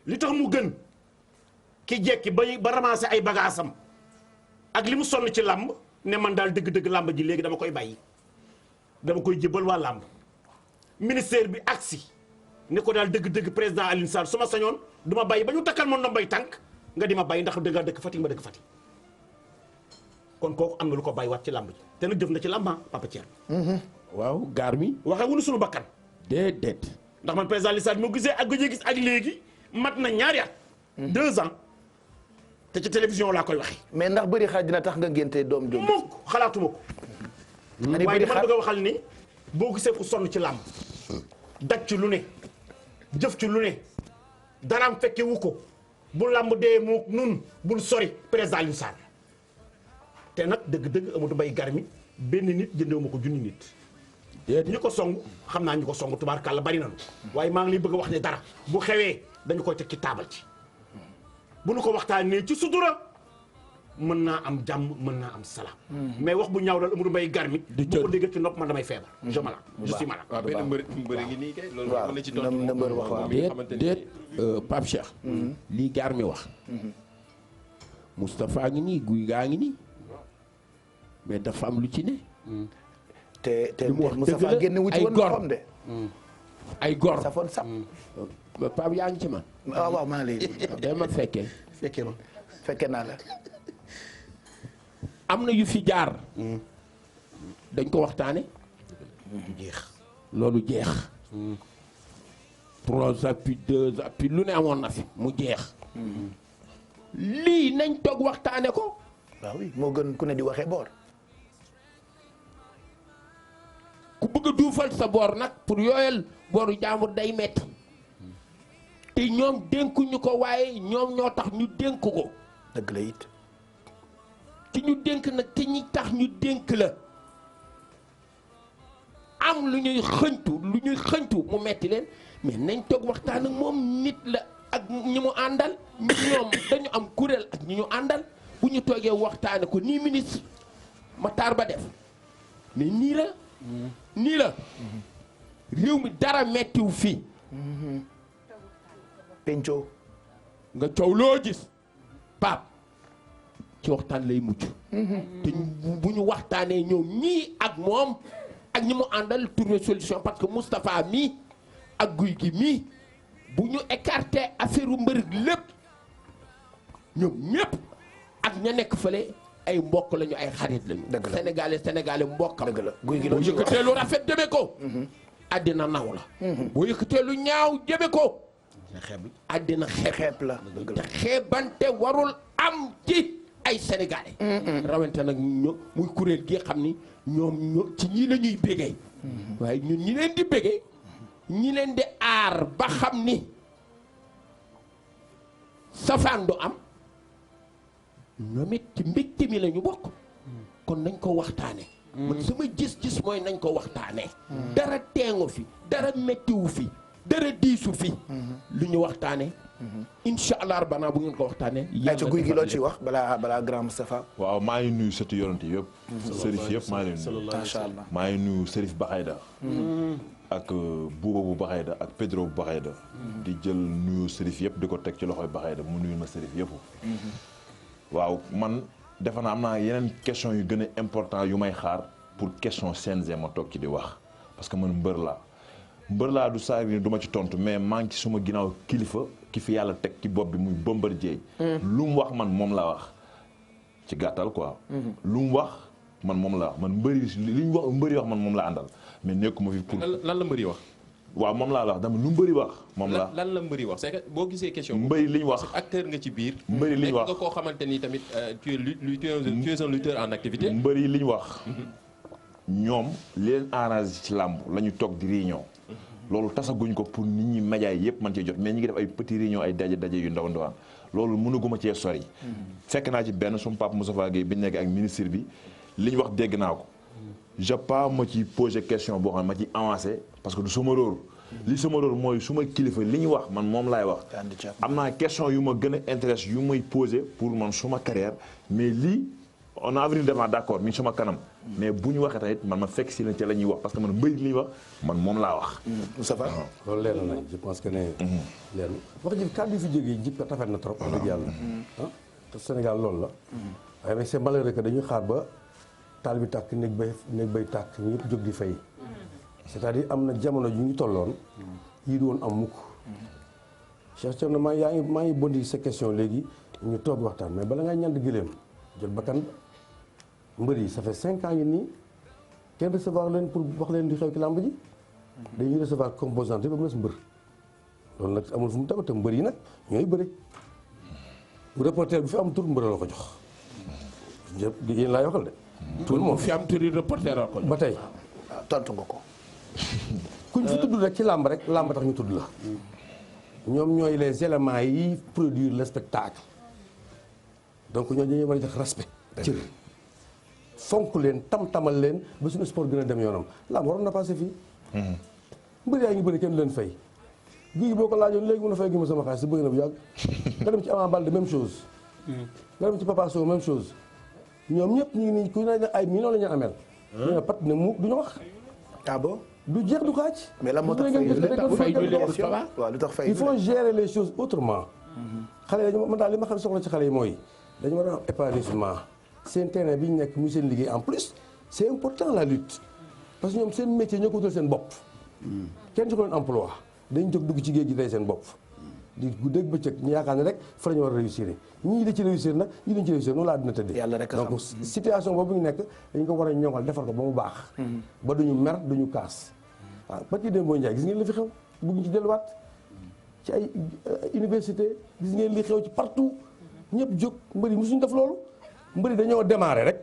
S9: li tax mu gën ki jekki ba ramasser ay bagaasam ak li mu sonn ci làmb ne man daal dëgg-dëgg làmb ji léegi dama koy bàyyi dama koy jébbal waa làmb ministère bi agsi ne ko daal dëgg-dëgg président Alioune Sarr su ma sañoon du ma bàyyi ba ñu takkal ma ndombay tànk nga di ma bàyyi ndax dëgg dëkk Fatick ma dëkk Fatick kon kooku am na lu ko bàyyi waat ci làmb ji te nag jëf na ci làmba Papa Thierno.
S7: waaw gaar mi.
S9: waxee wuñu suñu bakkan.
S7: déedéet.
S9: ndax man président Alioune Sarr moo gisee ak gëj gis ak léegi mat na ñaari at. 2 ans te ci télévision laa koy waxee.
S1: mais ndax bëri xar dina tax nga ngénte doom jooju.
S9: mukk xalaatuma ko. waaye dama bëgg a waxal ni boo gisee ku sonn ci làmb daj ci lu ne jëf ci lu ne daraam fekke wu ko. bu làmb dee mu nun bul sori président Alioune Sarr te nag dëgg-dëgg Amadou Mbaye Garmi benn nit jëndewu ma ko junni nit ñi ko song xam naa ñu ko song tubaarkàlla bari nañu waaye maa ngi lay bëgg a wax ne dara bu xewee dañu koy teg ci taabal ci bu nu ko waxtaanee ci sutura mën naa am jàmm mën naa am salaam mais wax bu ñaaw dal Amadou Mbaye Garmi bu ko dégg ci nopp man damay feebar je suis malade
S4: waaw benn mbër ngi nii kay loolu mën na ci doon
S1: mbër wax waaw
S7: déet Pape Cheikh lii gaar mi wax Moustapha ngi nii guy gaa ngi nii mais dafa am lu ci ne
S1: te Moustapha génn wu ci woon xam de
S7: ay gor
S1: safoon sap
S7: Pape yaa ngi ci man
S1: waaw maa ngi lay
S7: dama fekkee
S1: fekkee naa la
S7: am na yu fi jaar dañ ko waxtaane
S9: jeex
S7: loolu jeex 3 appuis 2 appuis lu ne amoon na fi mu jeex lii nañ toog waxtaane ko.
S1: waaw oui moo gën ku ne di waxee boor.
S7: ku bëgg a duufal sa boor nag pour yooyal booru jaamur day metti te ñoom dénkuñu ko waaye ñoom ñoo tax ñu dénk ko.
S1: dëgg la it.
S7: ci ñu dénk nag te ñi tax ñu dénk la am lu ñuy xëñtu mu metti leen mais nañ toog waxtaan ak moom nit la ak ñi mu àndal ñoom dañu am kuréel ak ñi ñu àndal bu ñu toogee waxtaane ko nii ministre Matar Ba def mais nii la réew mi dara mettiwu fii
S1: penco
S7: nga coow loo gis Pape ci waxtaan lay mujj te bu ñu waxtaanee ñoom ñii ak moom ak ñi mu àndal trouver solution parce que Moustapha mii ak Guy gi mii bu ñu écarté affaire u mbër lépp ñoom ñépp ak ña nekk fële ay mbokk lañu ay xarit lañu.
S1: dëgg la
S7: sénégalais mbokkam.
S1: dëgg la Guy gi
S7: boo yëkkatee lu rafet jëme ko. àddina naw la. boo yëkkatee lu ñaaw jëme ko. àddina xeeb la. te xeebante warul am ci ay sénégalais. rawante nag muy kuréel gi xam ni ñoom ci ñii la ñuy bégee. waaye ñun ñi leen di bégee ñi leen di aar ba xam ni safaan du am. ñoom it ci mbégte mi la ñu bokk kon nañ ko waxtaane man sama gis-gis mooy nañ ko waxtaane dara teengu fi dara mettiwu fi dara diisu fi lu ñu waxtaane incha allah rabbana bu ngeen ko waxtaane
S1: yàlla Guy gi loo ci wax balaa grand Moustapha.
S3: waaw maa ngi nuyu sëtu yonent yëpp sërif yëpp maa ngi nuyu
S1: macha allah
S3: maa ngi nuyu sërif Baxayda ak buuba bu Baxayda ak Pedro bu Baxayda di jël nuyu sërif yëpp di ko teg ci loxoy Baxayda mu nuyu ma sërif yëpp waaw man defe naa am naa yeneen question yu gën a important yu may xaar pour question CNG ma toog ci di wax parce que man mbër laa du saa ni du ma ci tontu mais maa ngi ci suma ginnaaw kilifa ki fi yàlla teg ci bopp bi muy Bombardier lu mu wax man moom laa wax ci gàttal quoi lu mu wax man moom laa wax man li ñu wax mbëri wax man moom laa àndal mais nekkuma fi pour
S4: lan la mbëri wax
S3: waaw moom laa wax dama lu mbëri wax moom la
S4: lan la mbëri wax c'est que boo gisee question
S3: mbëri li ñu wax
S4: acteur nga ci biir
S3: mbëri li ñu wax
S4: nga koo xamante ni tamit tu es un lutteur en activité
S3: mbëri li ñu wax ñoom li leen arrangé ci làmb la ñu toog di réunion loolu tasaguñ ko pour nit ñi média yi yëpp mën cee jot mais ñi ngi def ay petit réunion ay daje yu ndaw ndawaan loolu mënaguma cee sori fekk naa ci benn suma papa Moustapha Gueye bi ñu nekk ak ministre bi li ñu wax dégg naa ko je pas ma ci posé question boo xam ne ma ci avancé parce que du sama rôle li sama rôle mooy suma kilifa li ñu wax man moom laay wax am naa question yu ma gën a intéresse yu may posé pour man suma carrière mais lii on a avenir devant d'accord mi suma kanam mais bu ñu waxee tamit man ma fekk si leen ca la ñuy wax parce que man mbëri li ñuy wax man moom laa wax
S1: Moustapha
S2: loolu leer na je pense que ne leer na wax ji kàddu yi fi jógee jib ko tafet na trop wax dëgg yàlla te Sénégal loolu la waaye nag c'est malheureux que dañuy xaar ba taal bi tàkk néeg bay tàkk ñu yëpp jóg di fay c'est-à-dire am na jamono ju ñu tolloon yii du woon am mukk Cheikh Thierno maa ngi bondi sa question léegi ñu toog waxtaan mais bala ngay ñand gëléem jot bakkan mbër yi ça fait 5 ans yi nii kenn recevoir leen pour wax leen di xew ci làmb ji dañuy recevoir composante ba mu des mbër loolu nag amul fu mu tabat te mbër yi nag ñooy bëri reporter bi fi am tur mbër la ko jox yéen laay waxal de tout le monde
S7: fi am turi reporter la ko
S2: ba tey
S1: tontu nga ko
S2: kuñ fi tudd rek ci làmb rek làmb tax ñu tudd la ñoom ñooy les éléments yi produire le spectacle donc ñooñu dañuy war a jox respect cër fonk leen tam-tamal leen ba suñu sport gën a dem yoonam làmb waroon na passé fii mbër yaa ngi bëri kenn leen fay gi boo ko laajoon léegi mën a fay gi ma sama xaalis si bëgg na bu yàgg nga dem ci Ama Baldé même chose nga dem ci Papa Sow même chose ñoom ñëpp ñu ngi nii ku ne ay millions la ñu amel ñu ne pat ne mu du ñu wax
S1: ah bon
S2: du jeex du xaaj
S1: mais lan moo tax fay
S2: il faut gérer les choses autrement xale yi man daal li ma xam soxla ci xale yi mooy dañu war a am épanouissement seen terrain bi ñu nekk muy seen liggéey en plus c'est important la lutte parce que ñoom seen métier ñoo ko wutal seen bopp kenn ci ko leen emploi dañ jóg dugg ci géej gi day seen bopp di guddeeg bëccëg ñu yaakaar ne rek fa la ñu war a réussir ñii di ci réussir nag ñii dañ ci réussir noonu laa dina tëddee.
S1: yàlla rek
S2: donc situation boobu ñu nekk dañ ko war a ñoŋal defar ko ba mu baax. ba duñu mer duñu kaas. waaw ba ci démb Ndiaye gis ngeen li fi xew bëgg ci delluwaat ci ay université gis ngeen li xew ci partout ñëpp jóg mbëri mosuñu def loolu mbëri dañoo démarrer rek.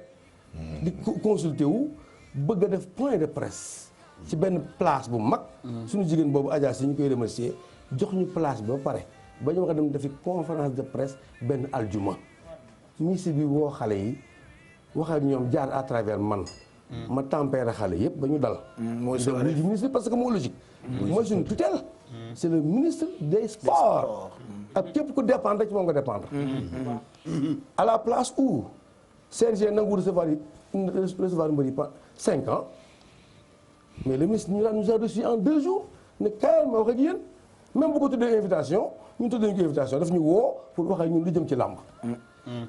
S2: di consulter wu bëgg a def point de presse. ci benn place bu mag. suñu jigéen boobu Adja si ñu koy remercier jox ñu place bi ba pare ba ñu wax a dem defi conférence de presse benn aljuma. ministre bi woo xale yi wax ak ñoom jaar à travers man. ma tempéré xale yëpp ba ñu dal. mooy suñu ministre parce que moo logique. mooy suñu tutelle. c'est le ministre des sports. ak képp ku dépendre ci moom nga dépendre. à la place où CNG nangu recevoir mbir yi 5 ans. mais le ministre nous a reçu en 2 jours ne kaay ma wax ak yéen même bu ko tuddee invitation ñun tuddee ko invitation daf ñu woo pour wax ak ñun lu jëm ci làmb.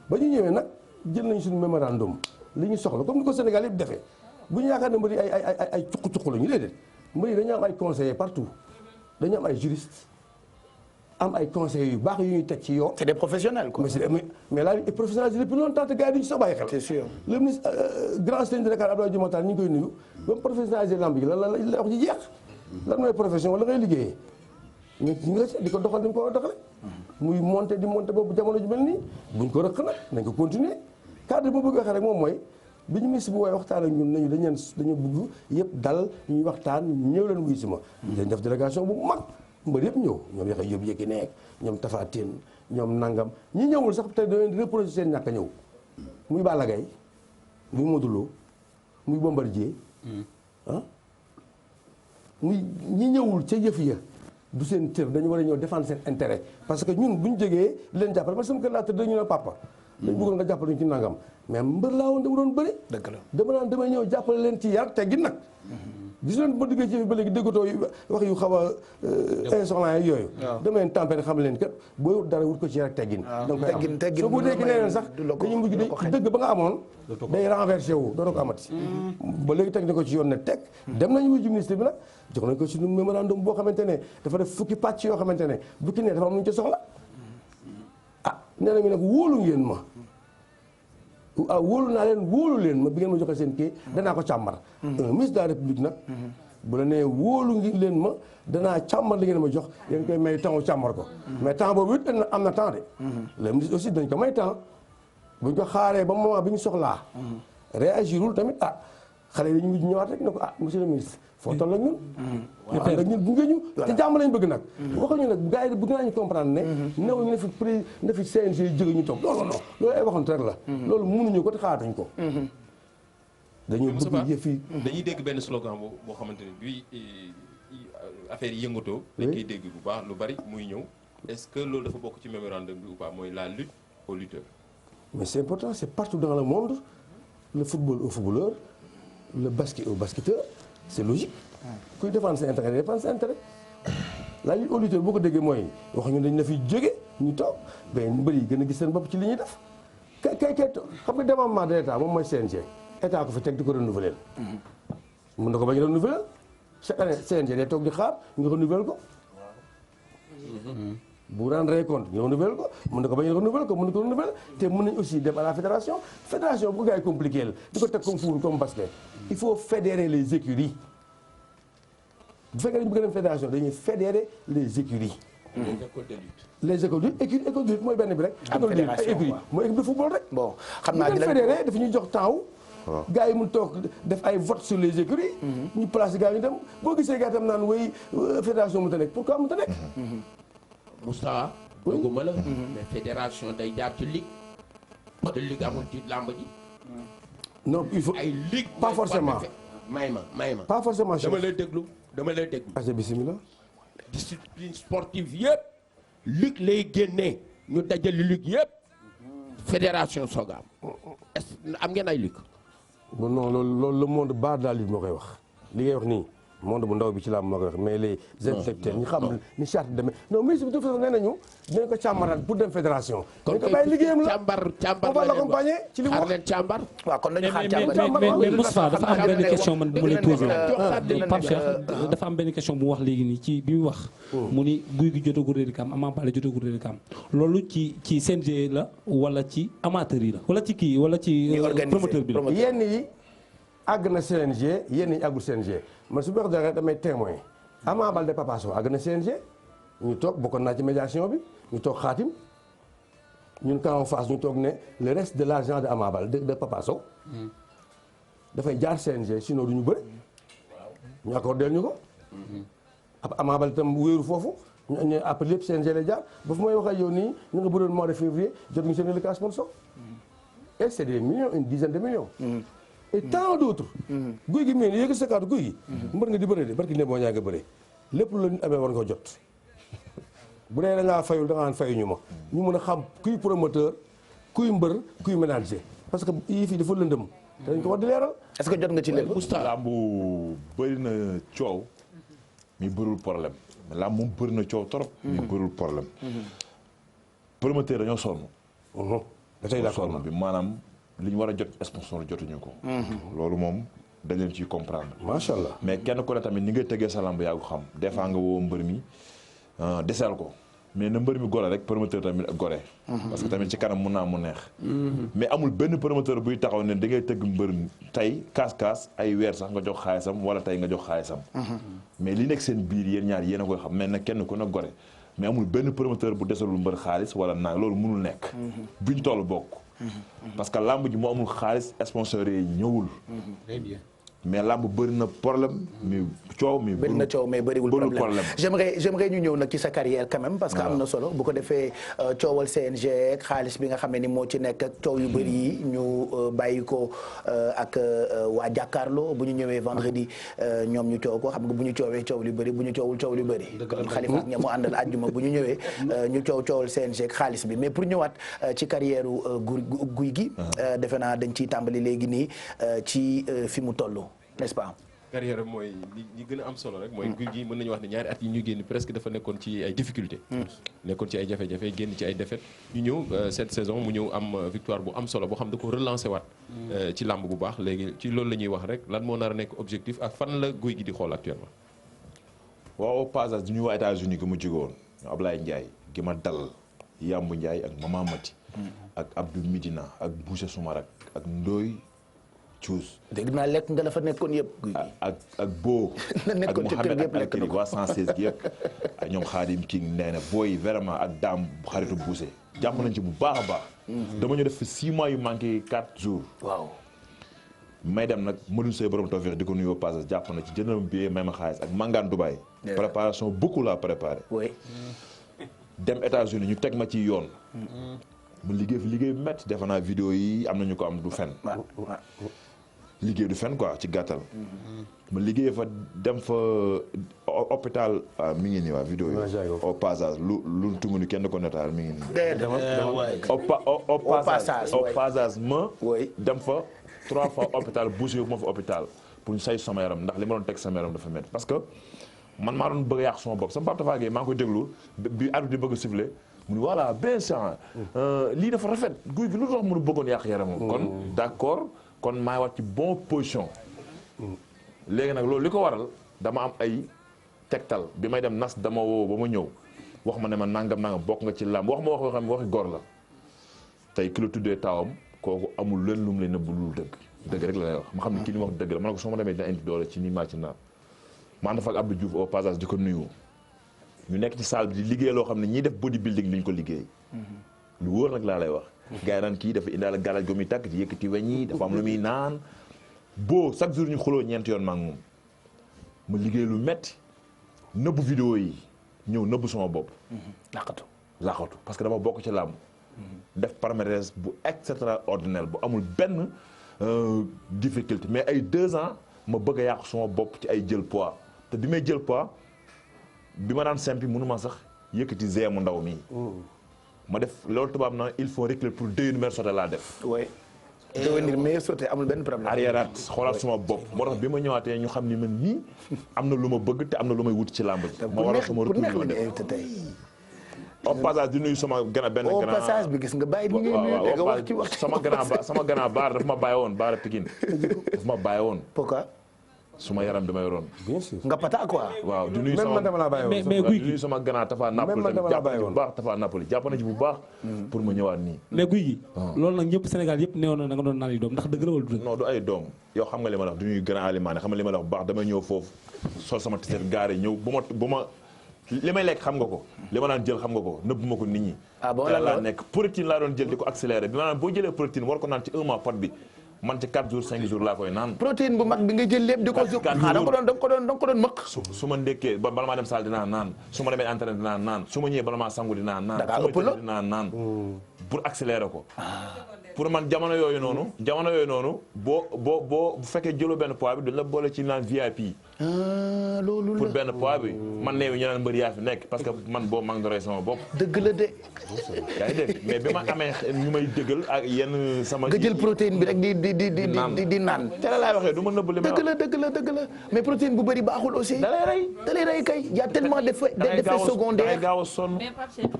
S2: ba ñu ñëwee nag jël nañu suñu mémorandum li ñu soxla comme ni ko Sénégal yëpp defee bu ñu yaakaar ne mbir yi ay cuq-cuq la ñu déedéet mbir yi dañu am ay conseillers partout dañu am ay juristes am ay conseillers yu baax yu ñuy teg ci yoon.
S1: c'est des professionnels quoi.
S2: mais là les professionnels depuis longtemps te gars yi duñu sax bàyyi xel.
S1: c'est sûr
S2: le ministre grand sëñ de Dakar Abdoulaye Diouf Makhtar ñu ngi koy nuyu ba mu professionnaliser lamb gi lan la wax ji jeex. lan mooy profession wala ngay liggéeyee ñu nga di ko doxal dañ ko war a doxale muy monter di monter boobu jamono ju mel nii buñ ko rëq nag nañ ko continuer cadre boo bëgg waxee rek moom mooy bi ñu ministre bu wooye waxtaan ak ñun nañu dañu bëgg yëpp dal ñuy waxtaan ñëw leen wuy si ma dañ def délégation bu mag mbër yëpp ñëw ñoom yaxe yóbbu yëkki nekk ñoom Tapha Tine ñoom nangam ñi ñëwul sax tey da leen di reprocher seen ñàkk a ñëw muy Balla Gaye muy Modou Lo muy Bombardier ah muy ñi ñëwul ca yëf ya du seen cër dañu war a ñëw défendre seen intérêt parce que ñun bu ñu jógee leen jàppale parce que sama kër laa tëdd dañu ne papa dañ bëggoon nga jàppale ñu ci nangam mais mbër laa woon dama doon bëri
S1: dëgg la
S2: dama naan damay ñëw jàppale leen ci yar teggin nag gis leen ba duggee ci yëf ba léegi déggatoo wax yu xaw a insolent yi yooyu dama leen tempéré xam leen kat booy wut dara wut ko ci yar ak teggin donc teggin soo bu dégg nee leen sax dañu mujj dëgg ba nga amoon day renversé wu dootoo ko amati ba léegi teg na ko ci yoon ne teg dem nañu wuyu ministre bi nag jox nañ ko ci mémorandum boo xamante ne dafa def fukki pàcc yoo xamante ne bu ki ne dafa am lu ñu ci soxla ah nee nañu nag wóolu ngeen ma wóolu naa leen wóolu leen ma bi ngeen ma joxe seen kii danaa ko càmbar un ministre de la république nag bu la nee wóolu ngi leen ma danaa càmbar li ngeen ma jox yéen koy may temps càmbar ko mais temps boobu it am na temps de le ministre aussi dañ ko may temps buñ ko xaaree ba moment bi ñu soxlaa réagirul tamit ah xale yi dañu mujj ñëwaat rek ne ko ah monsieur le ministre foo toll ak ñun ñu ànd ak ñun gunge ñu te jàmm lañ bëgg nag waxuñu nag gars yi bëgg naa ñu comprendre ne new ñu ne fi prix ne fi CNG jóge ñu toog non non loolu ay waxante rek la loolu mënuñu ko te xaatuñ ko dañoo bëgg yëf yi
S4: dañuy dégg benn slogan boo xamante ne bii affaire yi yëngatoo dañ koy dégg bu baax lu bari muy ñëw est-ce que loolu dafa bokk ci mémorandum bi ou pas mooy la lutte aux lutteurs
S2: mais c'est important c'est partout dans le monde le football aux footballeurs le basket aux basketteurs c'est logique kuy défendre sa intérêt défendre sa intérêt la lutte aux lutteurs boo ko déggee mooy wax ñu dañ na fi jóge ñu toog mais mbër yi gën a gis seen bopp ci li ñuy def kay xam nga démembrement de l'état moom mooy CNG état ko fi teg di ko renouveler mën na ko bañ renouveler chaque année CNG day toog di xaar ñu renouveler ko bu rendre compte ñu renouveler ko mën na ko bañ renouveler ko mën na ko renouveler te mën nañ aussi dem à la fédération bu ko gars yi compliqué la di ko teg comme football comme basket il faut fédérer les écuries bu fekkee dañu bëgg dem fédération dañuy fédérer les écuries les écoles de lutte école de lutte mooy benn bi rek école de lutte ay écuries mooy équipe de football rek
S1: bon xam naa
S2: dina fédéré dafa ñuy jox temps gars yi mun toog def ay vote sur les écuries ñu placé gars yi ñu dem boo gisee gars yi tam naan way fédération mënta nekk pourquoi mënta nekk
S7: Moustapha dogguma la mais fédération day jaar ci ligue te ligue amul ci làmb ji
S2: non il faut
S7: ay ligue
S2: pas forcément
S7: may ma
S2: pas forcément
S7: dama lay déglu
S2: asa bismillah
S7: discipline sportive yëpp ligue lay génnee ñu dajale ligue yëpp fédération soog am est-ce am ngeen ay ligue
S2: non loolu le monde barre de la lutte moo koy wax li ngay wax nii monde bu ndaw bi ci laa moo koy wax mais les intellectuels ñu xam ni charte demee non ministre bi de toute façon nee nañu dinañ ko càmbaraat pour dem fédération.
S7: kon
S2: ko bàyyi liggéeyam la
S7: càmbar
S2: on va l'accompagner ci li mu wax.
S7: xaar leen càmbar.
S1: waaw kon nañu xaar càmbar
S10: mais Moustapha dafa am benn question man bu ma lay posé Pape Cheikh dafa am benn question bu mu wax léegi nii ci bi mu wax mu ni guy gi jotagul reliquat Ama Baldé jotagul reliquat loolu ci CNG la wala ci amateur yi la wala ci kii wala ci promoteur bi la.
S2: yenn yi àgg na CNG yenn yi àggul CNG man su ma wax damay témoin Ama Baldé Papa Sow àgg na CNG ñu toog bokkoon naa ci médiation bi ñu toog xaatim ñun quand on face ñu toog ne le reste de l'argent de Ama Baldé de Papa Sow dafay jaar CNG sinon du ñu bëri ñu accordé ñu ko ab Ama Baldé tam wéeru foofu ñu après lépp CNG lay jaar ba fu may wax ak yow nii ñu nga bëroon mois de février jot ñu seen reliquat sponsor et c'est des millions une dizaine de millions et tant d'autres guy gi mel ni yéegi sa kaatu guy gi mbër nga di bëre de barki ne boo ñaa nga bëre lépp la nit amee war nga jot bu dee da ngaa fayul da ngaa fayuñu ma ñu mën a xam kuy promoteur kuy mbër kuy ménager parce que yii fii dafa lëndëm te dañ ko war di leeral.
S1: est-ce que jot nga ci lépp.
S3: làmb bëri na coow mi bërul problème làmb moom bëri na coow trop mi bërul problème promoteur dañoo sonn
S2: dafay d'accord
S3: bi maanaam li ñu war a jot sponsor jotuñu ko loolu moom dañ leen ciy comprendre
S2: macha allah
S3: mais kenn ku ne tamit ni ngay tëggee sa làmb yaa ko xam des fois nga woo mbër mi deseel ko mais na mbër mi gore rek promoteur tamit gore parce que tamit ci kanam mun naa mu neex mais amul benn promoteur buy taxaw ne da ngay tëgg mbër tey kaas ay weer sax nga jox xaalisam wala tey nga jox xaalisam mais li nekk seen biir yéen ñaar yéen a koy xam mais nag kenn ku ne gore mais amul benn promoteur bu desalul mbër xaalis wala naag loolu mënul nekk buñ toll bokk parce que lamb ji moo amul xaalis sponsor yi ñëwul
S7: très bien
S3: mais lamb bëri na problème mais coow mi
S1: bëri na coow mais bëriwul problème j'aimerais ñu ñëw nag ci sa carrière quand même parce que am na solo bu ko defee coowal CNG ak xaalis bi nga xam ne ni moo ci nekk ak coow yu bëri yi ñu bàyyi ko ak waa jàkkaarloo bu ñu ñëwee vendredi ñoom ñu coow ko xam nga bu ñu coowee coow li bëri bu ñu coowul coow li bëri kon Khalifa ak ña mu àndal àjjuma bu ñu ñëwee ñu coowal CNG ak xaalis bi mais pour ñëwaat ci carrière guy gi defe naa dañ ciy tàmbali léegi nii ci fi mu toll n'est-ce pas.
S4: carrière mooy li gën a am solo rek mooy guy gi mën nañu wax ne ñaari at yi ñu génn presque dafa nekkoon ci ay difficultés nekkoon ci ay jafe-jafe génn ci ay défaites ñu ñëw cette saison mu ñëw am victoire bu am solo boo xam da ko relancé waat ci làmb bu baax léegi ci loolu la ñuy wax rek lan moo nar a nekk objectif ak fan la guy gi di xool actuellement
S3: waaw passage du ñu waa États-Unis gi mu jógoon Ablaye Ndiaye gi ma dal Yambu Ndiaye ak Mama Mati ak Abdou Midina ak Boucher Soumarak ak Ndoy Cuus
S1: dégg naa lekk nga la fa nekkoon yëpp.
S3: ak Bo. ak Mouhamed ak Alkiri waa 116 gi yëpp. ak ñoom Khadim King nee na booy vraiment ak daam xaritu Bousse. jàpp nañ ci bu baax a baax. dama ñu def fi 6 mois yu manqué 4 jours.
S1: waaw.
S3: may dem nag Modou Seye borom tawfeex di ko nuyoo passage jàpp na ci jëndal billet may ma xaalis ak Mangane Dubaï. préparation beaucoup la préparé.
S1: oui.
S3: dem États-Unis ñu teg ma ci yoon. mu liggéey fi liggéey bu métti defe naa vidéo yi am nañu ko am du fen. liggéey du fen quoi ci gàttal. ma liggéey fa dem fa hôpital mi ngi nii waa vidéo yi. au passage lu tungu ni kenn ko netaal mi ngi nii. au passage ma. dem fa 3 fois hôpital bougé wu ma fa hôpital pour ñu say sama yaram ndax li ma doon teg sama yaram dafa métti parce que man maa doon bëgg a yàq sama bopp sama Pape Tafa Gueye maa ngi koy déglu bi arbitre di bëgg a siffler mu ni voilà bien sûr lii dafa rafet guy gi lu tax mënu bëggoon yàq yaramam. kon d'accord. kon maa wax ci bon position léegi nag loolu li ko waral dama am ay tegtal bi may dem nas dama woo ba ma ñëw wax ma ne ma nangam bokk nga ci làmb wax ma wax yoo xam ne waxi góor la tey ki la tuddee taawam kooku amul leen lu mu leen nëbb lu dëgg rek la lay wax ma xam ne kii ni wax dëgg la ma ne ko soo ma demee dina indi doole ci nii maa ci naan ma ànd fa ak Abdou Diouf au passage di ko nuyu ñu nekk ci salle bi di liggéey loo xam ne ñiy def bodybuilding li ñu ko liggéey lu wóor nag laa lay wax gars yi naan kii dafa indaale garage go muy tàkk di yëkkati weñ yi dafa am lu muy naan boo chaque jour ñu xuloo ñeenti yoon maa ngi moom ma liggéey lu metti nëbbu vidéo yi ñëw nëbbu sama bopp laqatu parce que dama bokk ci làmb def palmarès bu extraordinaire bu amul benn difficulté mais ay 2 ans ma bëgg a yàqu sama bopp ci ay jël poids te bi may jël poids bi ma daan simpi mënuma sax yëkkati mu ndaw mii ma def loolu tubaab na il faut reculer pour 2 numéros sote laa def.
S1: oui. devenir meilleur sauté amul benn problème.
S3: arrière xoolaat suma bopp moo tax bi ma ñëwaatee ñu xam ni man nii am na lu ma bëgg te am na lu may wut ci làmb ji. ma waral sama retour
S1: pour neex la invité tey.
S3: au passage di nuyu sama benn grand.
S1: au passage bi gis nga bàyyi bi ngay nuyu te nga wax ci wax.
S3: sama grand baar daf ma bàyyi woon baara Pikine daf ma bàyyi woon.
S1: pourquoi.
S3: suma yaram bi ma yoroon.
S2: bien sûr
S1: nga pata quoi.
S3: waaw di nuyu sama
S2: même man dama la bàyyi woon.
S10: mais guy
S3: di nuyu sama grand Tafa Napoli tamit jàpp na ci bu baax Tafa Napoli jàpp na ci bu baax. pour ma ñëwaat nii.
S10: mais guy gi. loolu nag ñëpp Sénégal yëpp néew na nga doon naan ay doom ndax dëgg la wala du dëgg.
S3: non du ay doom yow xam nga li ma la wax du ñuy grand aliment xam nga li ma la wax bu baax dama ñëw foofu sol sama t-shirt gaare ñëw bu ma li may lekk xam nga ko li ma daan jël xam nga ko nëbb ma ko nit ñi.
S1: ah bon
S3: laa nekk protéine laa doon jël di ko accéléré bi maanaam boo jëlee protéine war ko naan ci 1 mois pot bi man ci 4 jours 5 jours laa koy naan.
S1: protéine bu mag bi nga jël lépp di ko.
S3: 4 jours
S1: da nga ko doon mëq.
S3: su ma ndekkee bala maa dem salle dinaa naan su ma demee entraîné dinaa naan su ma ñëwee bala maa sangu dinaa naan.
S1: da ngaa ëpp la
S3: dinaa naan pour accélérer ko. pour man jamono yooyu noonu boo bu fekkee jëloo benn poids bi duñ la boole ci naan VIP.
S1: loolu la
S3: pour benn poids bi man néew ñu naan mbër yaa fi nekk parce que man boobu maa ngi dooree sama bopp.
S1: dëgg la de.
S3: yaa ngi dégg mais bi ma amee ñu may dëggal ak yenn sama.
S1: nga jël protéine bi rek di naan.
S3: te la laay waxee du ma nëbb li may wax.
S1: dëgg la mais protéine bu bëri baaxul aussi. da lay rey kay y a tellement d'effets secondaires.
S3: da ngay gaaw a sonn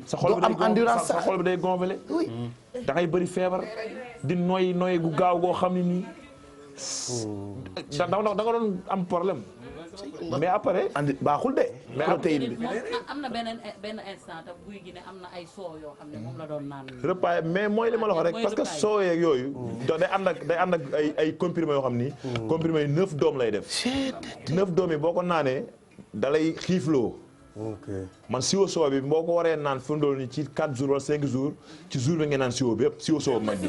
S3: sa xol bi day endurance sa xol bi day gonflé.
S1: oui
S3: da ngay bëri feebar di noy gu gaaw goo xam ne nii. da nga doon am problème. mais après.
S1: baaxul de. protéine bi
S11: am na benn instant tam guy gi ne am na ay soow yoo xam ne moom la doon naan.
S3: repas mais mooy li ma la wax rek parce que soo yeeg yooyu. day ànd ak ay comprimés yoo xam ni. comprimés yi 9 doom lay def. 9 doom yi boo ko naanee da lay xiifloo.
S2: ok
S3: man siwo soow bi boo ko waree naan fi mu doon nii ci 4 jours wala 5 jours ci jour bi ngeen naan siwo bi yëpp siwo soow bi mag bi.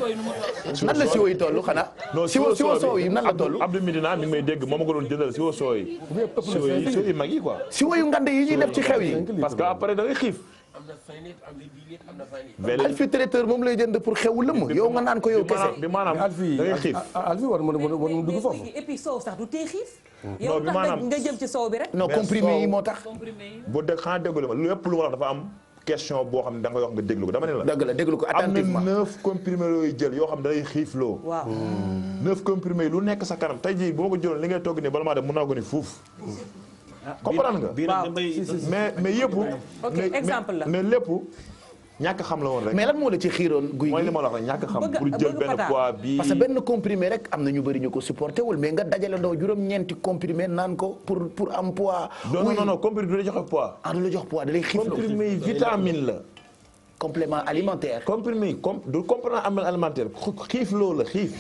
S1: nan la siwo yi toll xanaa.
S3: non
S1: siwo soow yi nan la toll.
S3: Abdou Midina mi ngi may dégg moom ma ko doon jëndal siwo soow yi. siwo yi mag yi quoi.
S1: siwo yu ngande yi ñuy def ci xew yi.
S3: parce que après da ngay xiif.
S10: am na 5 litres am na 10 litres am na 20 litres.
S1: Alphie traiteur moom lay jënd pour xewu lëmm yow nga naan ko yow kese.
S3: bi maanaam da ngay xiif.
S2: Alphie war mu dugg foofu.
S12: et puis soow sax du tee xiif.
S3: non bi maanaam
S12: yow nga jëm ci soow bi rek.
S1: non comprimé yi moo tax.
S3: boo dégg xanaa déglu ma lépp lu ma wax dafa am question boo xam ne da nga wax nga déglu ko dama ne la.
S1: dëgg la déglu ko attentivement
S3: am na 9 comprimés yooyu jël yoo xam ne da lay xiifloo.
S12: waaw
S3: 9 comprimés lu nekk sa kanam tey jii boo ko jëloon li ngay togg nii bala maa dem mën naa ko ni fuuf. comprendre nga. mais yëpp.
S12: ok exemple la
S3: mais lépp ñàkk xam la woon rek.
S1: mais lan moo la ci xiiroon guy gi
S3: mooy li ma la wax rek ñàkk xam pour jël benn poids bi.
S1: parce que benn comprimé rek am na ñu bëri ñu ko supporté wul mais nga dajale ndaw juróom-ñeenti comprimé naan ko pour am poids.
S3: non comprimé du la joxe poids.
S1: du la jox poids da lay xiifloo.
S3: comprimé yi vitamine la.
S1: complément alimentaire.
S3: comprimé yi du complément alimentaire xiifloo la xiif.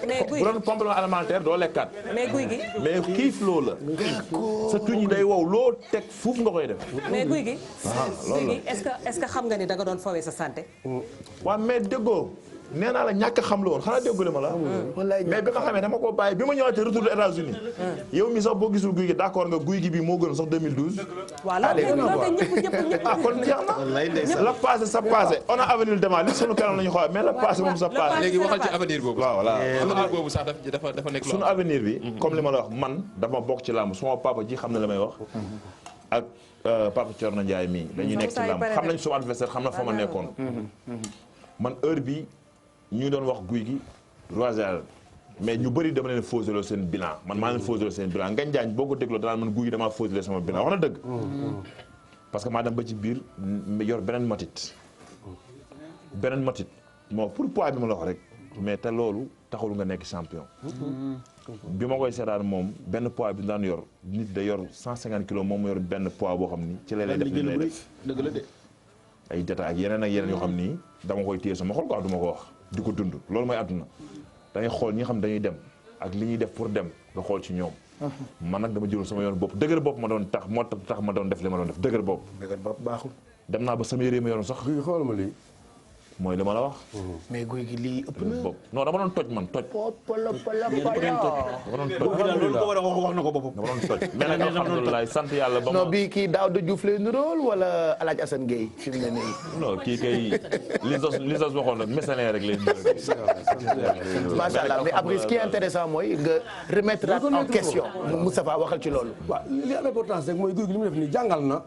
S12: mais
S3: bu doon complément alimentaire doo lekkaat.
S12: mais guy gi.
S3: mais xiif loo la. sa tuñ yi day wow loo teg fuuf nga koy def.
S12: mais guy gi.
S3: loolu la
S12: est-ce que xam nga ni da nga doon fawee sa santé.
S3: waaw mais déggoo nee naa la ñàkk xam la woon xanaa déggoo ma la. mais bi nga xamee dama ko bàyyi bi ma ñëwaatee retour des États-Unis yow mi sax boo gisul guy gi d'accord nga guy gi bi moo gën sax 2012.
S12: waaw ñëpp
S3: kon jeex na. la passé sa passé on a avenir demain li sunu kanam la ñu xool mais la passé moom sa passé.
S4: léegi waxal ci avenir boobu.
S3: waaw voilà
S4: avenir boobu sax dafa nekk
S3: sunu avenir bi. comme li ma la wax man dafa bokk ci làmb suma papa ji xam na la may wax. ak papa Thierno Ndiaye mii dañuy nekk ci làmb xam nañ suma adversaire xam na fa ma nekkoon. man heure bi ñu doon wax guy gi roisal mais ñu bëri dama leen fausseloo seen bilan man maa leen fausseloo seen bilan Ngagne Diagne boo ko dégloo danaan man guy gi damaa fausseloo sama bilan wax na dëgg. parce que maa dem ba ci biir yor beneen matit moo pour poids bi ma la wax rek mais te loolu taxul nga nekk champion. bi ma koy seetaan moom benn poids bi daan yor nit da yor 150 kilos moom mu yor benn poids boo xam ni ci lay def li lay def.
S9: dëgg la de.
S3: ay détails ak yeneen yoo xam ni dama koy téye sama xol quoi du ma ko wax di ko dund loolu mooy àdduna da ngay xool ñi nga xam dañuy dem ak li ñuy def pour dem nga xool ci ñoom. man nag dama jëlul sama yoon bopp dëgër bopp ma doon tax moo tax ma doon def li ma doon def dëgër bopp.
S1: dëgër bopp baaxul.
S3: dem naa ba sama yére ma yoroon sax.
S2: guy xool ma lii.
S3: mooy li ma la wax.
S1: mais guy gi lii ëpp na.
S3: bopp non dama doon toj man toj.
S9: loolu ko war a wax na ko boppam.
S3: dama doon toj mais nag alhamdulilah sant yàlla ba ma.
S1: non bii kii Daouda Diouf lay nuróol wala El Hadj Assane Gueye fi mu ne nii.
S3: non kii kay li sos waxoon nag mécénaire rek lay nuróol.
S1: macha allah mais après ce qui est intéressant mooy nga remettre en question Moustapha waxal ci loolu.
S2: waaw li am importance rek mooy guy gi li mu def nii jàngal na.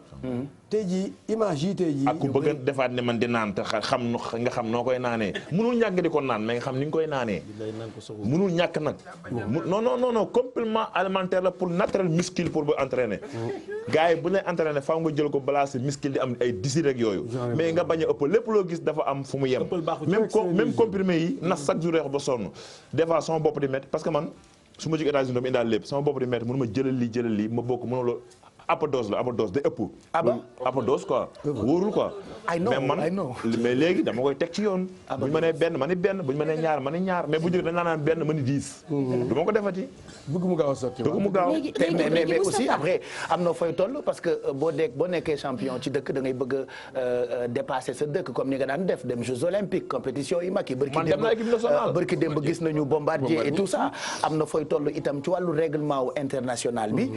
S2: tey jii image yi tey jii.
S3: ak ku bëgg a defaat ne man di naan te xam nga xam noo koy naanee mënul ñàkk di ko naan mais nga xam ni nga koy naanee. mënul ñàkk nag. non complément alimentaire la pour naturel muscle pour ba entraîner. gars yi bu lay entraîner faaw nga jël ko balaa si muscle di am ay disi rek yooyu. mais nga bañ a ëpp lépp loo gis dafa am fu mu yem. même comprimé yi nas chaque jour ba sonn des fois sama bopp di métti parce que man su ma jógee États-Unis dama indaal lépp sama bopp di métti mënu ma jëlal lii ma bokk mënuloo. Apadose day ëpp. Apadose quoi. wóorul quoi. mais man mais léegi dama koy teg ci yoon. bu ñu mënee benn ma ni benn bu ñu mënee ñaar ma ni ñaar mais bu jógee dañ naan benn ma ni 10. du ma ko defati.
S2: bëgg mu gaaw a sotti.
S3: bëgg mu gaaw
S1: mais aussi après am na fooy toll parce que boo nekkee champion ci dëkk da ngay bëgg a dépasser sa dëkk comme ni nga daan def dem Jeux olympiques compétition yi mag yi.
S3: man dem naa équipe nationale
S1: bërki démb gis nañu bombardier et tout ça am na fooy toll itam ci wàllu règlement international bi.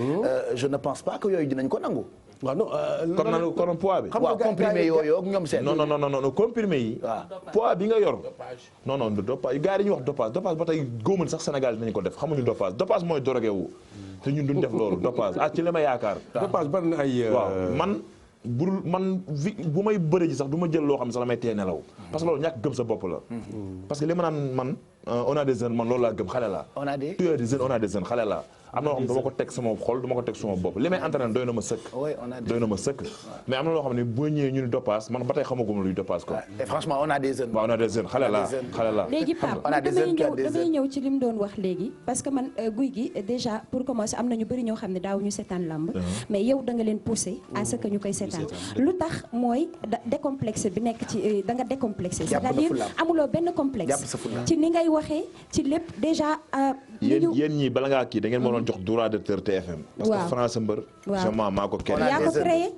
S1: je ne pense pas que yooyu dinañ ko nangu.
S2: waaw non
S3: kon poids bi.
S1: waaw comprimé yooyu ak ñoom seen.
S3: non comprimé yi. waaw poids bi nga yor. non dopage gars yi dañuy wax dopage ba tey góomal sax Sénégal dinañ ko def xamuñu dopage mooy drogué wu. te ñun duñ def loolu dopage ci li ma yaakaar.
S2: dopage bari na ay.
S3: waaw man bu may bëre ji sax du ma jël loo xam ne sax damay tee nelaw. parce que loolu ñàkk gëm sa bopp la. parce que li ma naan man on a des jeunes man loolu laa gëm xale laa. on a des jeunes xale laa. am na loo xam ne dama ko teg sama xol dama ko teg sama bopp li may entraîné doy na ma sëkk. mais am na loo xam ne boo ñëwee ñu ni dopage man ba tey xamaguma luy dopage quoi.
S1: et franchement on a des jeunes.
S3: waaw on a des jeunes xale laa.
S13: léegi Pape damay ñëw ci li mu doon wax léegi parce que man guy gi déjà pour commencer am na ñu bëri ñoo xam ne daawuñu seetaan lamb. mais yow da nga leen pousser à ce que ñu koy seetaan. lu tax mooy décomplexé bi nekk ci da nga décomplexé. c'est-à-dire amuloo benn complexe. ci ni ngay waxee ci lépp déjà.
S3: yéen ñii bala ngaa kii da ngeen jox droit d'auteur TFM. parce que France mbër. waaw maa ko créé.
S13: yaa ko créé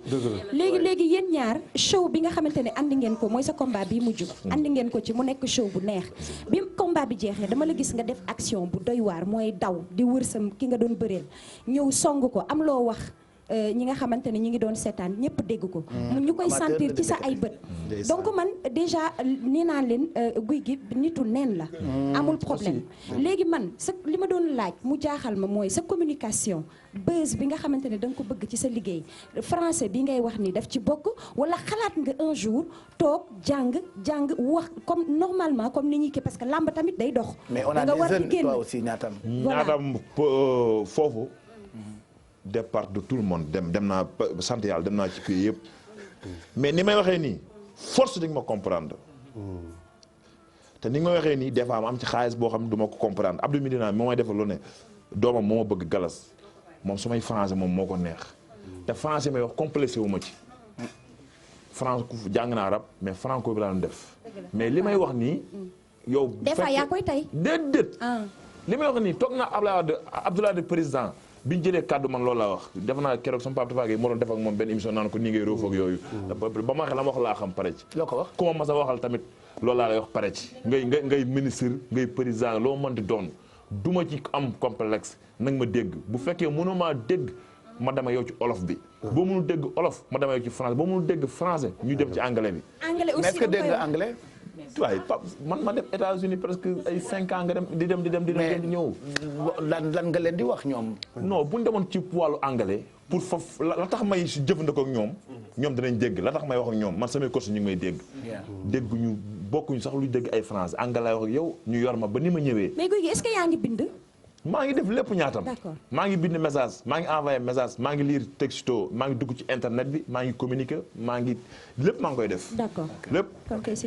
S13: léegi yéen ñaar show bi nga xamante ne andi ngeen ko mooy sa combat bi mujj. andi ngeen ko ci mu nekk show bu neex. bi combat bi jeexee dama la gis nga def action bu doy waar mooy daw di wër sa ki nga doon bëreel ñëw song ko am loo wax. ñi nga xamante ne ñi ngi doon seetaan ñëpp dégg ko. ñu koy sentir ci sa ay bët. donc man déjà nee naa leen guy gi nitu neen la. amul problème léegi man sa li ma doon laaj mu jaaxal ma mooy sa communication buzz bi nga xamante ne da nga ko bëgg ci sa liggéey français bi ngay wax ni daf ci bokk wala xalaat nga un jour toog jàng wax comme normalement comme ni ñuy kii parce que làmb tamit day dox.
S1: mais on a des jeunes toi aussi ñaatam
S3: foofu. départ de tout le monde dem naa sant yàlla dem naa ci kii yëpp mais ni may waxee nii force di nga ma comprendre te ni nga ma waxee nii des fois ma am ci xaalis boo xam ne du ma ko comprendre Abdou Midina moo may defal lu ne doomam moo ma bëgg galas moom su may français moom moo ko neex te français may wax complexé wu ma ci France jàng naa arab mais franco bi laa def mais li may wax nii yow
S13: des fois yaa koy tey
S3: déedéet li may wax nii toog naa Abdoulaye Wade président bi ñu jëlee kàddu man loolu laa wax def naa keroog sama papa Tafa Gueye moo doon def ak moom benn émission naan ko nii ngay róof ak yooyu ba ma waxee la ma wax laa xam pare ci
S1: loo ko wax
S3: ku ma mas a waxal tamit loolu laa lay wax pare ci ngay ministre ngay président loo mën di doon du ma ci am complexe nag ma dégg bu fekkee mënumaa dégg ma dama yow ci olof bi boo mënul dégg olof ma dama yow ci français boo mënul dégg français ñu dem ci anglais bi
S1: mais est-ce que dégg nga anglais
S3: waaye man ma dem États-Unis presque ay 5 ans nga dem di ñëw.
S1: lan nga leen di wax ñoom.
S3: non bu ñu demoon ci wàllu anglais pour foofu la tax may jëfandikoo ak ñoom danañ dégg la tax may wax ak ñoom man samay course ñu ngi may dégg. dégguñu bokkuñu sax lu dégg ay français anglais wax ak yow ñu yor ma ba ni ma ñëwee.
S13: mais Gouye Gui est-ce que yaa ngi bind.
S3: maa ngi def lépp ñaatam.
S13: d'accord
S3: maa ngi bind message maa ngi envoyé message maa ngi lire texto maa ngi dugg ci internet bi maa ngi communiquer maa ngi lépp maa ngi koy def.
S13: d'accord
S3: lépp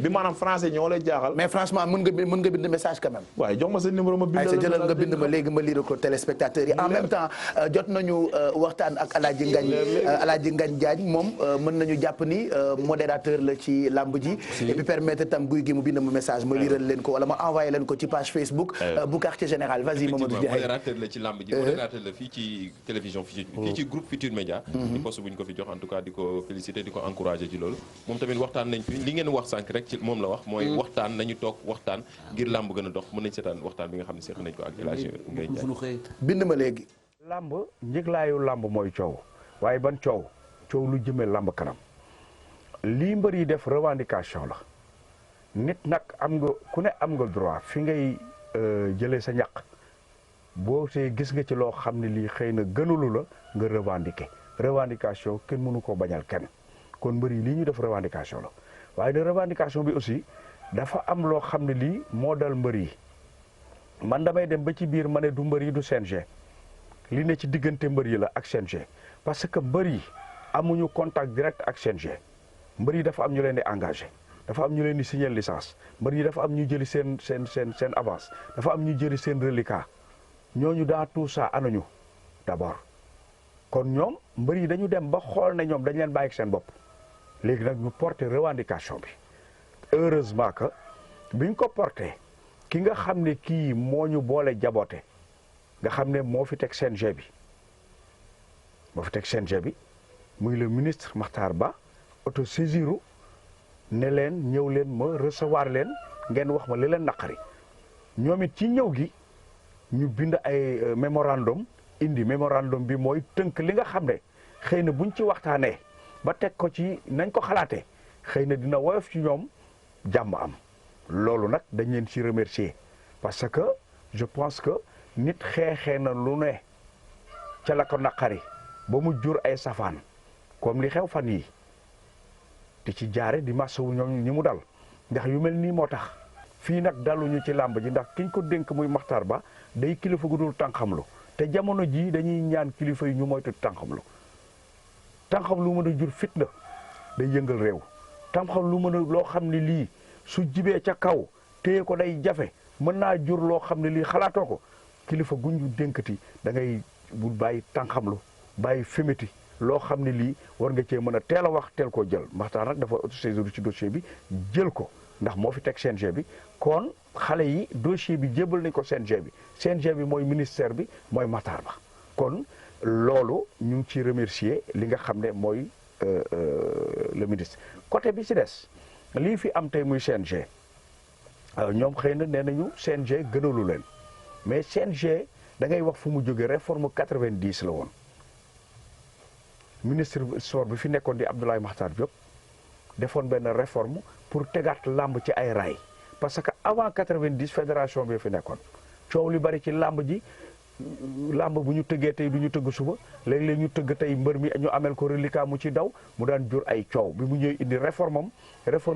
S3: bi maanaam français ñoo lay jaaxal.
S1: mais franchement mën nga bind message quand même.
S3: waaye jox ma sa numéro ma bindal
S1: ay sa jëlal nga bind ma léegi ma lire ko téléspectateurs yi en même temps jot nañu waxtaan ak Alaaji Ngagne Diagne moom mën nañu jàpp ni modérateur la ci lamb ji. et puis permettre tam Gouye Gui mu bind ma message ma liral leen ko wala ma envoyé leen ko ci page Facebook bu quartier général vas-y Mamadou
S4: modérateur la ci lamb ji modérateur la fii ci télévision fii ci groupe Futur Média di poste bu ñu ko fi jox en tout cas di ko féliciter di ko encourager ci loolu moom tamit waxtaan nañ fi li ngeen wax sànq rek ci moom la wax mooy waxtaan nañu toog waxtaan ngir lamb gën a dox mën nañ seetaan waxtaan bi nga xam ne seq nañ ko ak El Hadji Ngagne Diagne
S1: bind ma léegi
S14: lamb njëglaayu lamb mooy coow waaye ban coow lu jëmee lamb kanam lii mbër yi def revendication la nit nag ku ne am nga droit fi ngay jëlee sa ñaq boo see gis nga ci loo xam ne lii xëy na gënulu la nga revendiquer revendication kenn mënu ko bañal kenn kon mbër yi lii ñu def revendication la waaye de revendication bi aussi dafa am loo xam ne lii moo dal mbër yi man damay dem ba ci biir ma ne du mbër yi du CNG li ne ci diggante mbër yi la ak CNG parce que mbër yi amuñu contact direct ak CNG mbër yi dafa am ñu leen di engagé dafa am ñu leen di signer licence mbër yi dafa am ñu jëli seen avance dafa am ñu jëli seen reliquat ñooñu dans tout ça anañu d'abord kon ñoom mbër yi dañu dem ba xool ne ñoom dañ leen bàyyi seen bopp léegi nag ñu porter revendication bi heureusement que biñ ko porté ki nga xam ne kii moo ñu boole jaboote nga xam ne moo fi teg CNG bi muy le ministre Makhtar Ba autosaisiru ne leen ñëw leen ma recevoir leen ngeen wax ma li leen naqari ñoom it ci ñëw gi ñu bind ay mémorandum indi mémorandum bi mooy tënk li nga xam ne xëy na buñ ci waxtaanee ba teg ko ci nañ ko xalaatee xëy na dina woyof ci ñoom jàmm am loolu nag dañ leen ci remercier parce que je pense que nit xeexee na lu ne ca la ko naqari ba mu jur ay safaan comme li xew fan yi di ci jaare di masawu ñoom ñi mu dal ndax yu mel nii moo tax fii nag daluñu ci làmb ji ndax kiñ ko dénk muy Makhtar Ba day kilifa gu dul tànqamlu te jamono jii dañuy ñaan kilifa yi ñu moytu tànqamlu mën a jur fitna day yëngal réew tànqamlu mën a loo xam ne lii su jibee ca kaw téye ko day jafe mën naa jur loo xam ne lii xalaatoo ko kilifa guñu dénkati da ngay bul bàyyi tànqamlu bàyyi féméti loo xam ne lii war nga cee mën a teel a wax teel koo jël Makhtar nag dafa autosaisir ci dossier bi jël ko ndax moo fi teg CNG bi kon xale yi dossier bi jébal nañ ko CNG bi mooy ministère bi mooy Makhtar Ba kon loolu ñu ngi ciy remercier li nga xam ne mooy le ministre côté bi ci des lii fi am tey muy CNG ñoom xëy na nee nañu CNG gënalu leen mais CNG da ngay wax fu mu jóge réforme 90 la woon ministre sport bi fi nekkoon di Abdoulaye Makhtar Diop defoon benn réforme pour tegaat làmb ci ay raay parce que avant 90 fédération bi fi nekkoon coow li bari ci làmb ji làmb bu ñu tëggee tey du ñu tëgg suba léeg-léeg ñu tëgg tey mbër mi ñu amel ko reliquat mu ci daw mu daan jur ay coow bi mu ñëwee indi réforme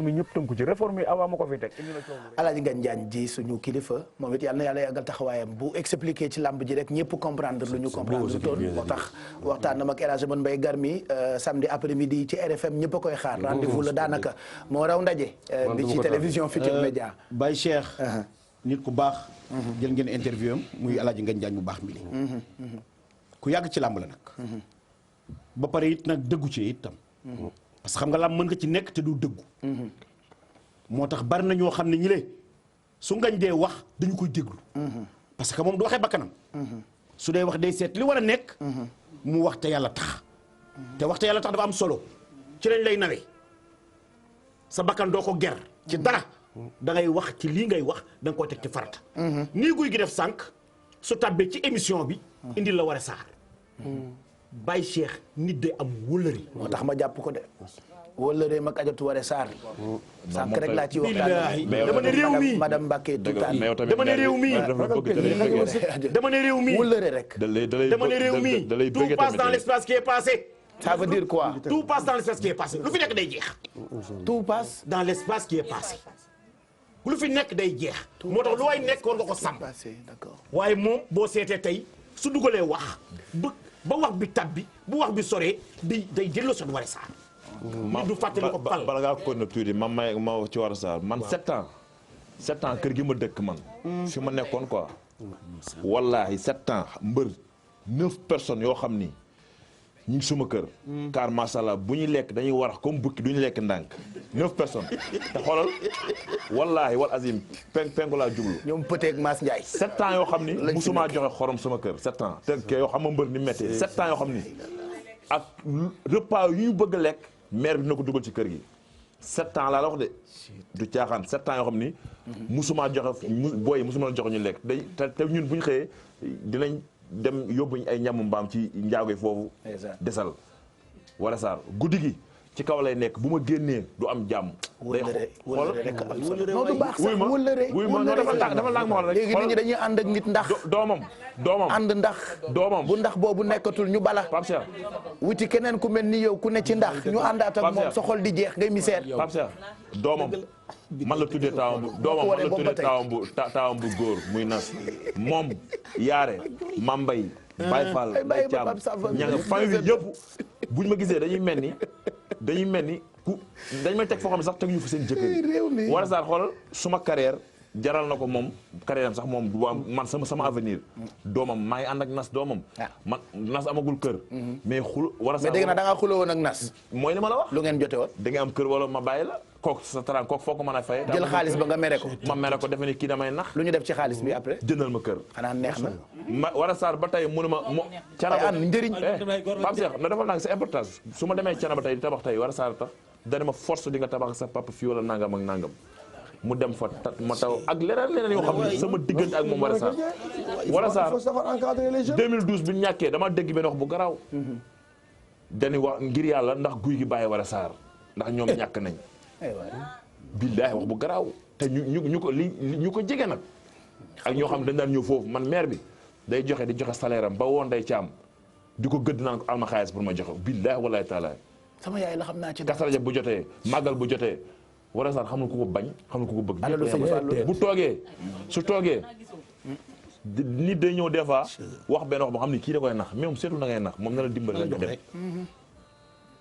S14: yi ñëpp tënku ci réforme yi avant ma ko fi teg indi na coow
S1: Alaaji Ngagne Diagne ji suñu kilifa moom it yàlla na yàlla yàggal taxawaayam bu expliqué ci làmb ji rek ñëpp comprendre lu ñu comprendre toon moo tax waxtaanam ak El Hadj Mbaye Garmi samedi après midi ci RFM ñëpp a koy xaar rendez-vous la daanaka moo raw ndaje bi ci télévision Futurs Médias
S9: Baye Cheikh nit ku baax jël ngeen interview am muy Alaaji Ngagne Diagne bu baax mi ku yàgg ci làmb la nag ba pare it nag dëggu ci itam parce que xam nga làmb mën nga ci nekk te du dëggu moo tax bari na ñoo xam ne ñi le su ngañ dee wax dañu koy déglu parce que moom du waxee bakkanam su dee wax day seet li war a nekk mu wax te yàlla tax te wax te yàlla tax dafa am solo ci lañ lay nawee sa bakkan doo ko ger ci dara da ngay wax ci lii ngay wax da nga koy teg ci farata nii guy gi def sànq su tàbbee ci émission bi indi la war a saar Baye Cheikh nit de am wëllëri
S1: moo tax ma jàpp ko de wëllëre mag ajatu waree saar sànq rek laa ci waxtaan
S9: dama ne réew mi
S1: madame Mbacké Toutaan
S9: dama ne réew mi dama ne réew mi
S1: wëllëre rek
S9: dama ne réew mi tout passe dans l'espace qui est passé
S1: ça veut dire quoi
S9: tout passe dans l'espace qui est passé lu fi nekk day jeex
S1: tout passe
S9: dans l'espace qui est passé lu fi nekk day jeex moo tax lu waay nekk war nga ko sàmm waaye moom boo seetee tey su dugalee wax ba wax bi tabbi bu wax bi soree day jëlloo sot Waré Sarr du fàttali ko pal
S3: bala ngaa ko na tuuti ma ci Waré Sarr man 7 ans kër gi ma dëkk man fi ma nekkoon quoi wallaahi 7 ans mbër 9 personnes yoo xam ni ñu ngi suma kër car mashallah bu ñu lekk dañuy warax comme bukki du ñu lekk ndànk 9 personnes te xoolal wallaahi wal azim penku laa jublu
S1: ñoom pëteeg Mass Ndiaye
S3: 7 ans yoo xam ni musuma joxe xorom sama kër 7 ans te ke yoo xam ma mbër ni métti 7 ans yoo xam ni ak repas yu ñu bëgg a lekk maire bi dina ko dugal ci kër gi 7 ans laa la wax de du caaxaan 7 ans yoo xam ni musuma joxe booy musuma la joxe ñu lekk day te ñun bu ñu xëyee dinañ dem yóbbuñ ay ñamu mbaam ci njaago yi foofu desal Waré Sarr guddi gi ci kaw lay nekk bu ma génnee du am jàmm. day xool
S1: non du baax sax
S3: wuy ma dafa laag ma xool rek.
S1: léegi nit ñi dañuy ànd ak nit ndax.
S3: doomam
S1: ànd ndax.
S3: doomam
S1: bu ndax boobu nekkatul ñu bala.
S3: Pape Cheikh
S1: wuti keneen ku mel ni yow ku ne ci ndax ñu àndaat ak moom sa xol di jeex ngay misère.
S3: Pape Cheikh doomam man la tuddee taawam bu góor muy nas moom yaare mambay Baye Fall Baye Thiam ña nga famille bi yëpp buñ ma gisee dañuy mel ni ku dañ may teg foo xam ne sax teguñu fa seen jëkkër war a saar xoolal suma carrière jaral na ko moom carrière am sax moom man sama avenir doomam maa ngi ànd ak nas doomam man nas amagul kër mais war a saar
S1: mais dégg naa da ngaa xuloo woon ak nas
S3: mooy li ma la wax
S1: lu ngeen jote woon
S3: da nga am kër wala ma bàyyi la kooku sa taraan kooku foo ko mën a fay
S1: jël xaalis ba nga mere ko
S3: ma mere ko defe ni kii damay nax
S1: lu ñu def ci xaalis bi après
S3: jëndal ma kër
S1: xanaa neex na
S3: ma war a saar ba tey mu ne ma canaba
S1: njëriñ
S3: Pape Cheikh na defal naa c'est important su ma demee canaba tey di tabax tey war a saar tax dana ma force di nga tabax sa papa fii wala nangam ak nangam mu dem fa ma taw ak leneen yoo xam ne sama diggante ak moom war a saar 2012 bi ñu ñàkkee dama dégg benn wax bu garaaw dañuy wax ngir yàlla ndax guy gi bàyyi war a saar ndax ñoom ñàkk nañ billaahi wax bu garaaw te ñu ko jege nag ak ñoo xam ne dañ daan ñëw foofu man maire bi day joxe di joxe salaire am ba woon day caam di ko gëdd naan ko alma xaalis pour ma joxe billaahi wallaahi taala
S1: sama yaay la xam naa ci
S3: Kazu Rajab bu jotee màggal bu jotee war a saar xamul ku ko bañ xamul ku ko bëgg bu toogee su toogee nit day ñëw des fois wax benn wax boo xam ne kii da koy nax même seetul na ngay nax moom na la dimbali la nga dem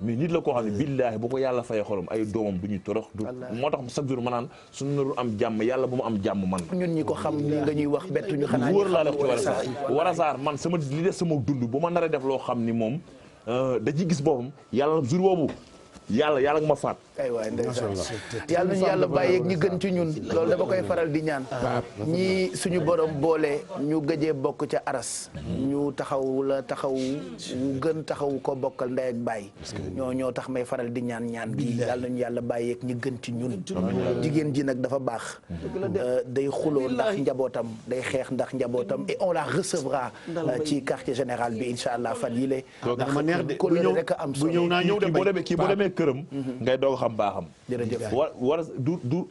S3: mais nit la koo xam ne billaahi bu ko yàlla fayee xolam ay doomam du ñu torox du moo tax chaque jour ma naan suñu narul am jàmm yàlla bu mu am jàmm man
S1: ñun ñi ko xam li nga ñuy wax bettu ñu xanaa
S3: wóor laa def ci war a saar man sama li des sama dund bu ma naree def loo xam ni moom da ciy gis boppam yàlla jour boobu yàlla nga ma faat
S1: ay waay ndeysaan yàlla nañu yàlla bàyyeeg ñi gën ci ñun loolu dama koy faral di ñaan ñi suñu borom boole ñu gëjee bokk ca aras ñu taxaw gën taxaw ko bokkal ndey ak baay ñoo tax may faral di ñaan bi yàlla nañu yàlla bàyyeeg ñi gën ci ñun jigéen ji nag dafa baax day xuloo ndax njabootam day xeex ndax njabootam et on la recevra ci quartier général bi incha allah fan yile
S9: dama neex de
S1: kóllëre rek am solo
S9: ñëw naa ñëw de
S3: kii boo demee këram ngay doog xam baaxam war du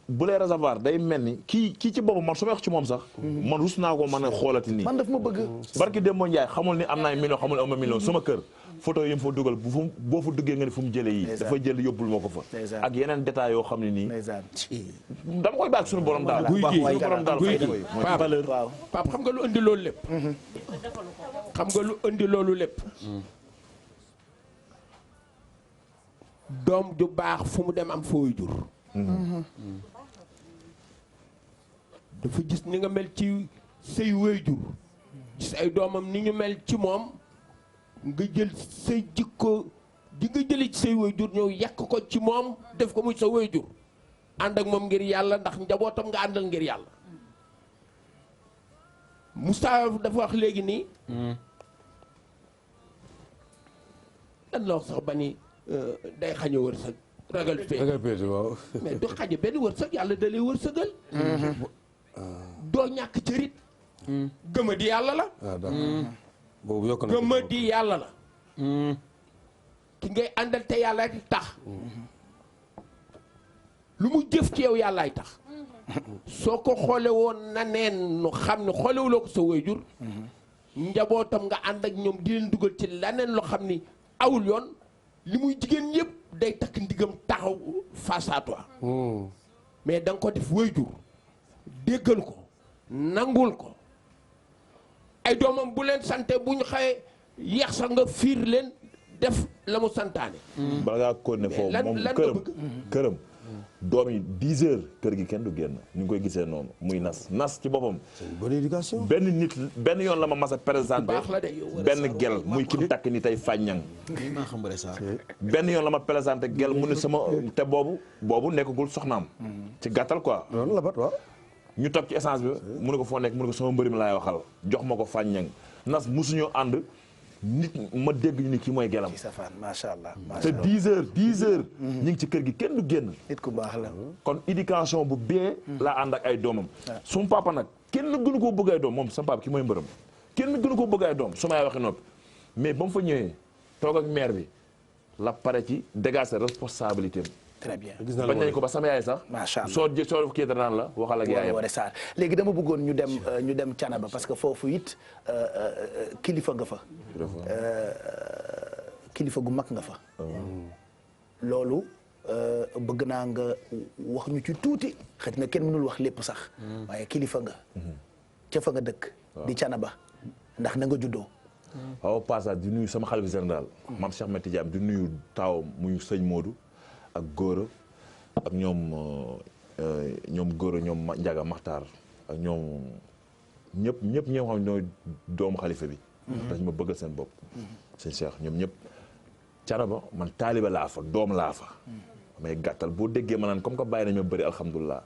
S3: bu lay réservoir day mel ni kii ci boobu man su ma wax ci moom sax man rus naa ko mën a xoolati nii
S1: man daf ma bëgg
S3: barki Demba Ndiaye xamul ni am naa million xamul am million sama kër photo yi mu fa dugal boo fa duggee nga ni fu mu jëlee yi dafa jël yóbbul ma ko fa ak yeneen détails yoo xam ne nii dama koy baax suñu borom daal suñu borom daal fay koy valeur
S7: Pape xam nga lu indi loolu lépp xam nga lu indi loolu lépp doom ju baax fu mu dem am fooy jur dafa gis ni nga mel ci say waajur gis ay doomam ni ñu mel ci moom nga jël say jikko di nga jële ci say waajur ñëw yàq ko ci moom def ko muy sa waajur ànd ak moom ngir yàlla ndax njabootam nga àndal ngir yàlla Moustapha dafa wax léegi nii dan la wax sax ba ni day xañe wërsëg ragal féete
S2: waaw
S7: mais du xañe benn wërsëg yàlla da lay wërsëgal doo ñàkk cërit gëma di yàlla la
S2: boobu yokk na
S7: gëma di yàlla la ki ngay àndal te yàlla di tax lu mu jëf ci yow yàllaay tax soo ko xoole woon na neen nu xam ne xoolewuloo ko sa waajur njabootam nga ànd ak ñoom di leen dugal ci leneen loo xam ni awul yoon li muy jigéen yëpp day takk ndigam taxaw face à toi mais da nga ko def waajur déggal ko nangul ko ay doomam bu leen sante bu ñu xëyee yeex sax nga fiir leen def la mu santaane
S3: bala ngaa ko ne foofu moom këram doom yi 10 heures kër gi kenn du génn ñu ngi koy gisee noonu muy nas ci boppam
S2: bonne éducation
S3: benn yoon la ma mas a présenté benn gel muy ki mu takk ni tey fàññang benn yoon la ma présenté gel mu ne sama te boobu nekkagul soxnaam ci gàttal quoi
S2: loolu la bat waaw
S3: ñu toog ci essence bi mu ne ko foo nekk mu ne ko sama mbëri mi laay waxal jox ma ko fàññang nas musuñoo ànd nit ma dégg ñu ni kii mooy gelam
S1: macha allah
S3: te 10 heures ñu ngi ci kër gi kenn du génn
S1: nit ku baax la
S3: kon éducation bu bee laa ànd ak ay doomam suma papa nag kenn gënu koo bëgg ay doom moom sama papa ki mooy mbërëm kenn gënu koo bëgg ay doom su may waxi noppi mais ba mu fa ñëwee toog ak maire bi la pare ci dégager sa responsabilité
S1: très bien
S3: bañ nañ ko ba sama yaay sax.
S1: macha allah
S3: soo kii danaan la waxal ak yaayam.
S1: léegi dama bëggoon ñu dem Thiénaba parce que foofu it kilifa nga fa. kilifa gu mag nga fa. loolu bëgg naa nga wax ñu ci tuuti xëy na kenn mënul wax lépp sax. waaye kilifa nga. ca fa nga dëkk. di Thiénaba ndax na nga juddoo.
S3: waaw passage di nuyu sama xalifa général. maam Cheikh Mati Diam di nuyu taawam muy sëñ Modou. ak Gora ak ñoom Gora ñoom Ndiaga Maxtaar ak ñoom ñëpp ñoo xam ñooy doomu xalifa bi. dañ ma bëggal seen bopp. sëñ Cheikh ñoom ñëpp. Thiénaba man taaliba laa fa doom laa fa. mais gàttal boo déggee ma naan comme que bàyyi nañ ma bëri alhamdulilah.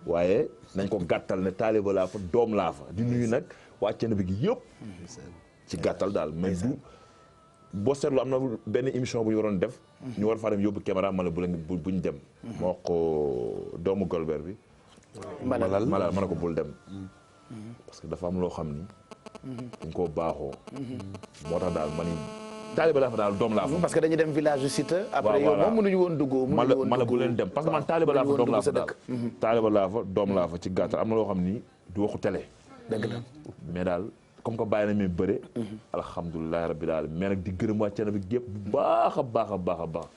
S3: waaye nañ ko gàttal ne taaliba laa fa doom laa fa di nuyu nag waa Thiénaba gi yëpp. ci gàttal daal mais du. boo seetlu am na benn émission bu ñu waroon def. ñu war faa dem yóbbu caméra ma ne bu ñu dem. ma wax ko doomu Golbert bi. malal ma ne ko bul dem. parce que dafa am loo xam ni. dañ koo baaxoo. moo tax daal man taaliba laa fa daal doom laa fa.
S1: parce que dañuy dem village Cité. après yow moom mënuñu woon dugg.
S3: ma ne bu leen dem parce que man taaliba laa fa doom laa fa daal. taaliba laa fa doom laa fa ci gàttal am na loo xam ni du waxu télé.
S1: dëgg la
S3: mais daal. comme que bàyyi nañ mi bëre. alhamdulilah rabbil alamin mais nag di gërëm waa Thiénaba bi gépp bu baax a baax a baax a baax.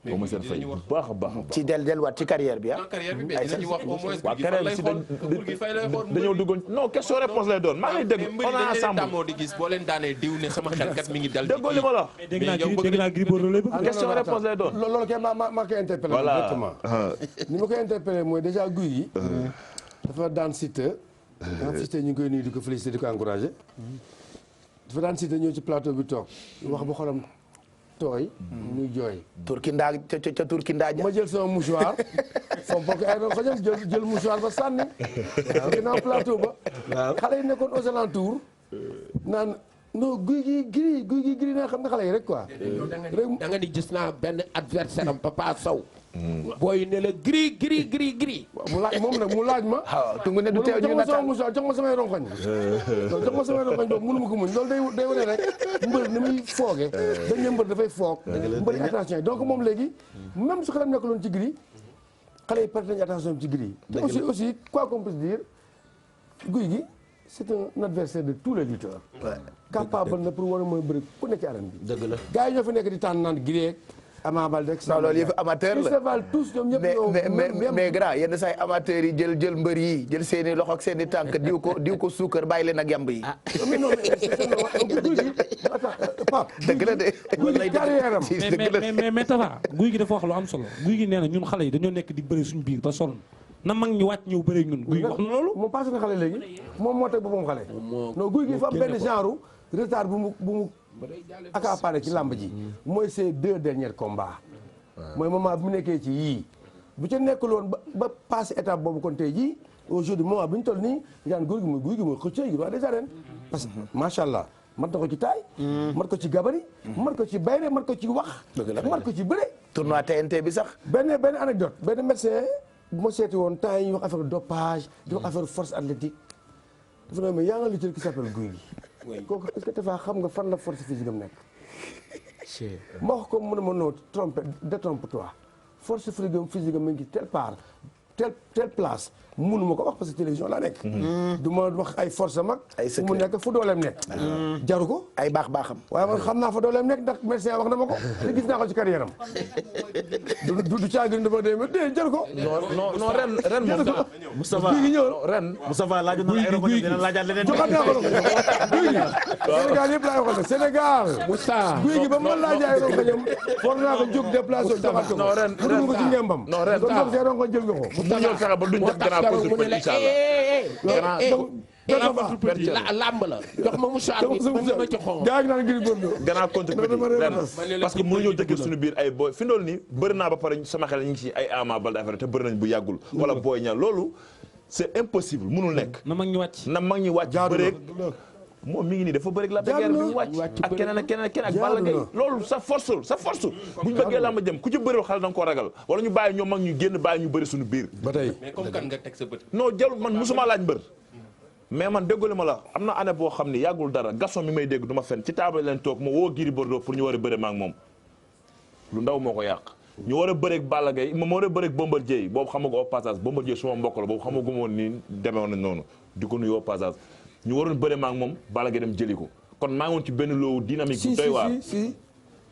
S3: ba ma seen fay bu baax a baax a baax.
S1: ci delluwaat ci carrière bi ah.
S4: carrière bi mais dinañu wax au moins.
S3: waaw carrière bi si dañoo duggoon non question réponse lay doon maa ngi lay dégg. on est ensemble
S4: damoo di gis boo leen daanee diw ne sama xelkat mi ngi dal.
S3: déggoo li ma la.
S10: dégg naa Gris Bordeaux lay bëgg.
S3: question réponse lay doon.
S2: loolu kay maa koy interpellé.
S3: voilà
S2: directement ni ma koy interpellé mooy déjà guy yi. dafa daan Siteu. Siteu ñu ngi koy nuyu di ko félicité di ko encouragé. dafa daan Siteu ñëw ci plateau bi toog wax bu xolam tooy. muy jooy.
S1: Turkindaa ca Turkindaa ja.
S2: ma jël sama mouchoir. foofu bokk ay fa jël mouchoir ba sànni. waaw ginnaaw plateau ba. waaw xale yi nekkoon aux alentours. naan non guy gi giri naa xam nga xale yi rek quoi.
S7: da nga ni gis naa benn adversaire am Papa Sow. booy ne la gris.
S2: mu laaj moom nag mu laaj ma.
S1: waaw tungu ne du teew ñu nataal
S2: jox ma samay ronkoñ. jox ma samay ronkoñ boobu mënu ma ko muñ loolu day wane rek mbër ni muy fooge. dañ ne mbër dafay foog. mbër attention donc moom léegi même su xelam nekk loon ci gris xale yi perte nañu attention ci gris. te aussi quoi qu'on puisse dire guy gi c'est un adversaire de tous les lutteurs. capable na pour war a mën a bëri ku nekk ci arène bi.
S1: dëgg la
S2: gars yi ñoo fi nekk di tànn naan gris Ama Baldé
S1: non loolu yëpp amateur la
S2: tous ñoom ñëpp
S1: mais grand yenn saa yi amateurs yi jël mbër yi jël seen i loxo ak seen i tànk diw ko suukar bàyyi leen ak yamb yi. dëgg la de.
S10: mais Tapha guy gi dafa wax lu am solo guy gi nee na ñun xale yi dañoo nekk di bëri suñu biir ba sonn na mag ñu wàcc ñëw bëri ñun guy gi wax na loolu.
S2: moom passé na xale léegi moom moo teg boppam xale. non guy gi fa am benn genre retard bu mu accaparé ci làmb ji mooy ces 2 derniers combats mooy moment bi mu nekkee ci yii bu ca nekkul woon ba passé étape boobu kon tey jii aujourd'hui moment bi ñu toll nii daan guy gi mooy xëccëy gi roi des arènes parce que macha allah mat na ko ci taay mat ko ci gabari mat ko ci bayre mat ko ci wax mat ko ci bëre
S1: tournoi TNT bi sax
S2: benn anecdote benn médecin bu ma seeti woon temps yi ñu wax affaire dopage di wax affaire force athlétique dafa ne mais yaa nga lutteur qui s'appelle guy gi kooku est-ce que Tapha xam nga fan la force physique am nekk. ma wax ko mu ne ma non détrompe-toi force physique am mi ngi telle part telle place munu ma ko wax parce que télévision laa nekk. du ma wax ay force am ak. ay fu mu nekk fu dooleem nekk. jaru ko
S1: ay baaxam.
S2: waaye man xam naa fa dooleem nekk ndax médecin wax na ma ko te gis naa ko ci carrière am. du caagin dafa dee jaru ko.
S3: non ren moom.
S9: Moustapha ren Moustapha laajoon na ay rongoñ dina laajaat leneen.
S2: joxaat naa ko guy gi Sénégal yëpp laay waxal Sénégal. guy gi ba ma laajee ay rongoñam war naa ko jóg déplacé joxaat ko.
S3: non ren
S2: ko ci ngembam.
S3: non ren
S2: kon donc say rongoñ jël nga ko.
S3: mu ñëw fexe ba duñ def gannaaw
S7: làmb la jox ma mouchoir bi ma ci xonq
S2: gaa ngi naan Gris Bordeaux
S3: gannaaw contre petit ren parce que mënuñoo dëkk suñu biir ay booy fi ndool nii bëri naa ba pare sama xel ñu ngi ci ay Ama Baldé affaire te bëri nañ bu yàggul wala booy ña loolu c'est impossible mënul nekk
S10: na mag ñi wàcc
S3: bëreeg moom mi ngi nii dafa bëri la guerre bi mu wàcc ak keneen ak Balla Gaye loolu sa force bu ñu bëggee làmb jëm ku ci bëri xale da nga koo ragal wala ñu bàyyi ñoom mag ñu génn bàyyi ñu bëri suñu biir
S2: ba tey
S4: mais comme kan nga teg sa bët
S3: non jarul man musuma laaj mbër mais man déggoo ma la am na année boo xam ne yàggul dara Gaston mi may dégg du ma fen ci table leen toog ma woo Gris Bordeaux pour ñu war a bëre ma ak moom lu ndaw moo ko yàq ñu war a bëreeg Balla Gaye moom moo war a bëreeg Bombardier boobu xam nga ko au passage Bombardier suma mbokk la boobu xam nga gu ma woon nii demewoon na noonu di ko nuyu au passage ñu waroon bëre ma ak moom Balla Gaye dem jëli ko kon maa ngi woon ci benn loowu dynamique bu doy waar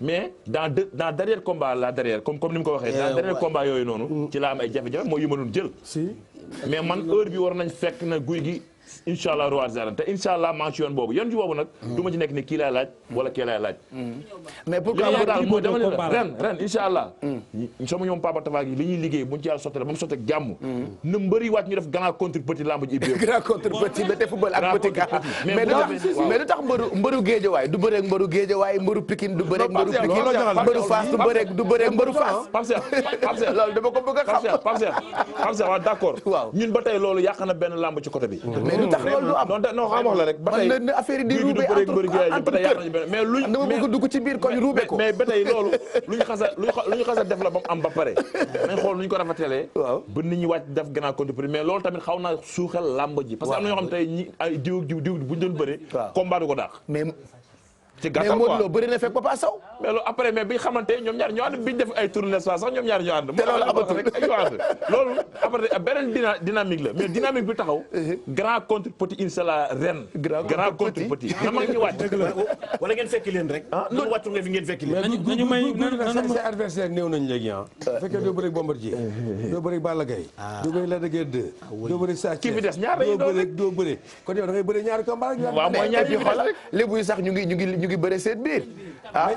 S3: mais dans dernier combat la derrière comme ni mu ko waxee dans dernier combat yooyu noonu ci la am ay jafe-jafe mooy yu ma doon jël mais man heure bi war nañ fekk na guy gi incha allah roi des arènes te incha allah maa ngi ci yoon boobu yoon ci boobu nag du ma ci nekk ni kii laay laaj wala kii laay laaj
S1: mais pourquoi
S3: daal mooy dama ne ren incha allah sama ñoom Papa Tafa gi li ñuy liggéey buñ ci yàlla sottale ba mu sotte jàmm na mbëri wàcc ñu def grand contre petit lamb ji ibbi
S1: grand contre petit ba te football ak petit ka mais lu tax mbëru géejawaay du bëreeg mbëru géejawaay mbëru Pikine du bëreeg mbëru Pikine mbëru Fass du bëreeg mbëru Fass
S3: Pape Cheikh loolu dama ko bëgg a xam Pape Cheikh waaw d'accord ñun ba tey loolu yàq na benn lamb ci côté bi
S1: lu tax loolu du am
S3: non xam wax la rek ba tey
S1: man na affaire yi di ruube entre kër
S3: mais luñ
S1: dama bëgg dugg ci biir koñ ruube ko
S3: mais ba tey loolu lu ñu xasa def la ba mu am ba pare nañ xool nu ñu ko rafetelee ba nit ñi wàcc def grand contre prix mais loolu tamit xaw naa suuxal làmb ji parce que am na ñoo xam tey ñi ay diw buñ doon bëri combat du ko daax ci gàttal quoi
S1: mais Modou Lo bëri na fekk Papa Sow
S3: mais loolu après mais bi xamante ñoom ñaar ñoo ànd biñ def ay tournée sax ñoom ñaar ñoo ànd
S1: te loolu amatul
S3: rek ay ñoo ànd loolu après beneen dynamique la mais dynamique bi taxaw grand contre petit inshallah ren grand contre petit na mag ñu wàcc
S9: wala ngeen fekki leen rek lu wàccu nga fi ngeen fekki leen
S2: nañu may sa adversaire néew nañ léegi fekkee doo bëri Bombardier doo bëri Balla Gaye doo bëri Lac de Guiers 2 doo bëri Sa Thiès
S3: ki fi des ñaar
S2: doo bëri kon yow da ngay bëri ñaari combat
S3: waaw mooy ñaar yi xoolal
S1: lébu yi sax ñu ngi bëre seen biir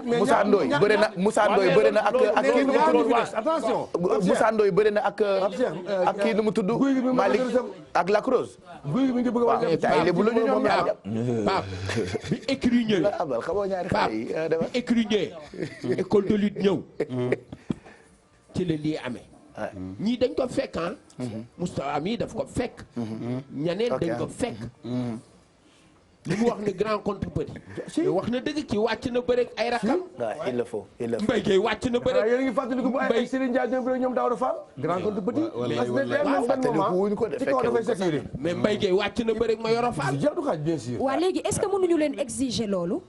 S1: Moussa Ndoye bëre na Moussa Ndoye bëre na ak kii nu mu tudd
S2: attention
S1: Moussa Ndoye bëre na ak kii nu mu tudd Malick ak Lac Rose
S2: guy mi ngi bëgg a wax
S1: ay lébu la ñu ñoom ñaar
S7: Pape bi écurie ñëw
S1: abal xamoo ñaari xale yi
S7: bi écurie ñëw école de lutte ñëw ci la lii amee ñii dañ ko fekk Moustapha mii daf ko fekk ñaneen dañ ko fekk li mu wax ne grand contre petit wax na dëgg ci wàcc na bëreeg ay rakam
S1: il le faut
S7: Mbaye Gueye wàcc na bëreeg
S2: yéen a ngi fàttaliku bu ay Serigne Ndiaye ñoom bëreeg ñoom Daouda Fall grand contre petit
S7: mais Mbaye Gueye wàcc na bëreeg ma Yoro Fall
S2: jadu xaaj bien sûr
S13: waa léegi est-ce que mënuñu leen exiger loolu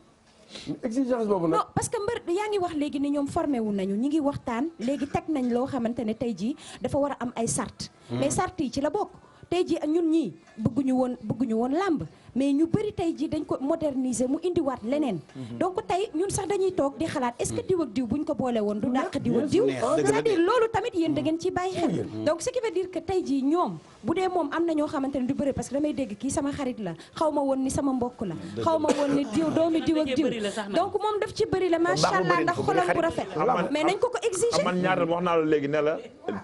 S2: exigence boobu nag
S13: non parce que mbër yaa ngi wax léegi ni ñoom formé wu nañu ñi ngi waxtaan léegi teg nañ loo xamante ne tey jii dafa war a am ay sart mais sart yi ci la bokk tey jii ñun ñii bëgguñu woon làmb mais ñu bëri tey jii dañ ko moderniser mu indiwaat leneen donc tey ñun sax dañuy toog di xalaat est-ce que diw ak diw buñ ko boole woon du dàq diw ak diw c'est-à-dire loolu tamit yéen da ngeen ciy bàyyi xel donc ce qui veut dire que tey jii ñoom bu dee moom am na ñoo xamante ne du bëri parce que damay dégg kii sama xarit la xaw ma woon ni sama mbokk la xaw ma woon ni diw doomi diw ak diw donc moom daf ci bëri la macha allah ndax xolam bu rafet mais nañ ko exiger
S3: man ñaar wax naa la léegi ne la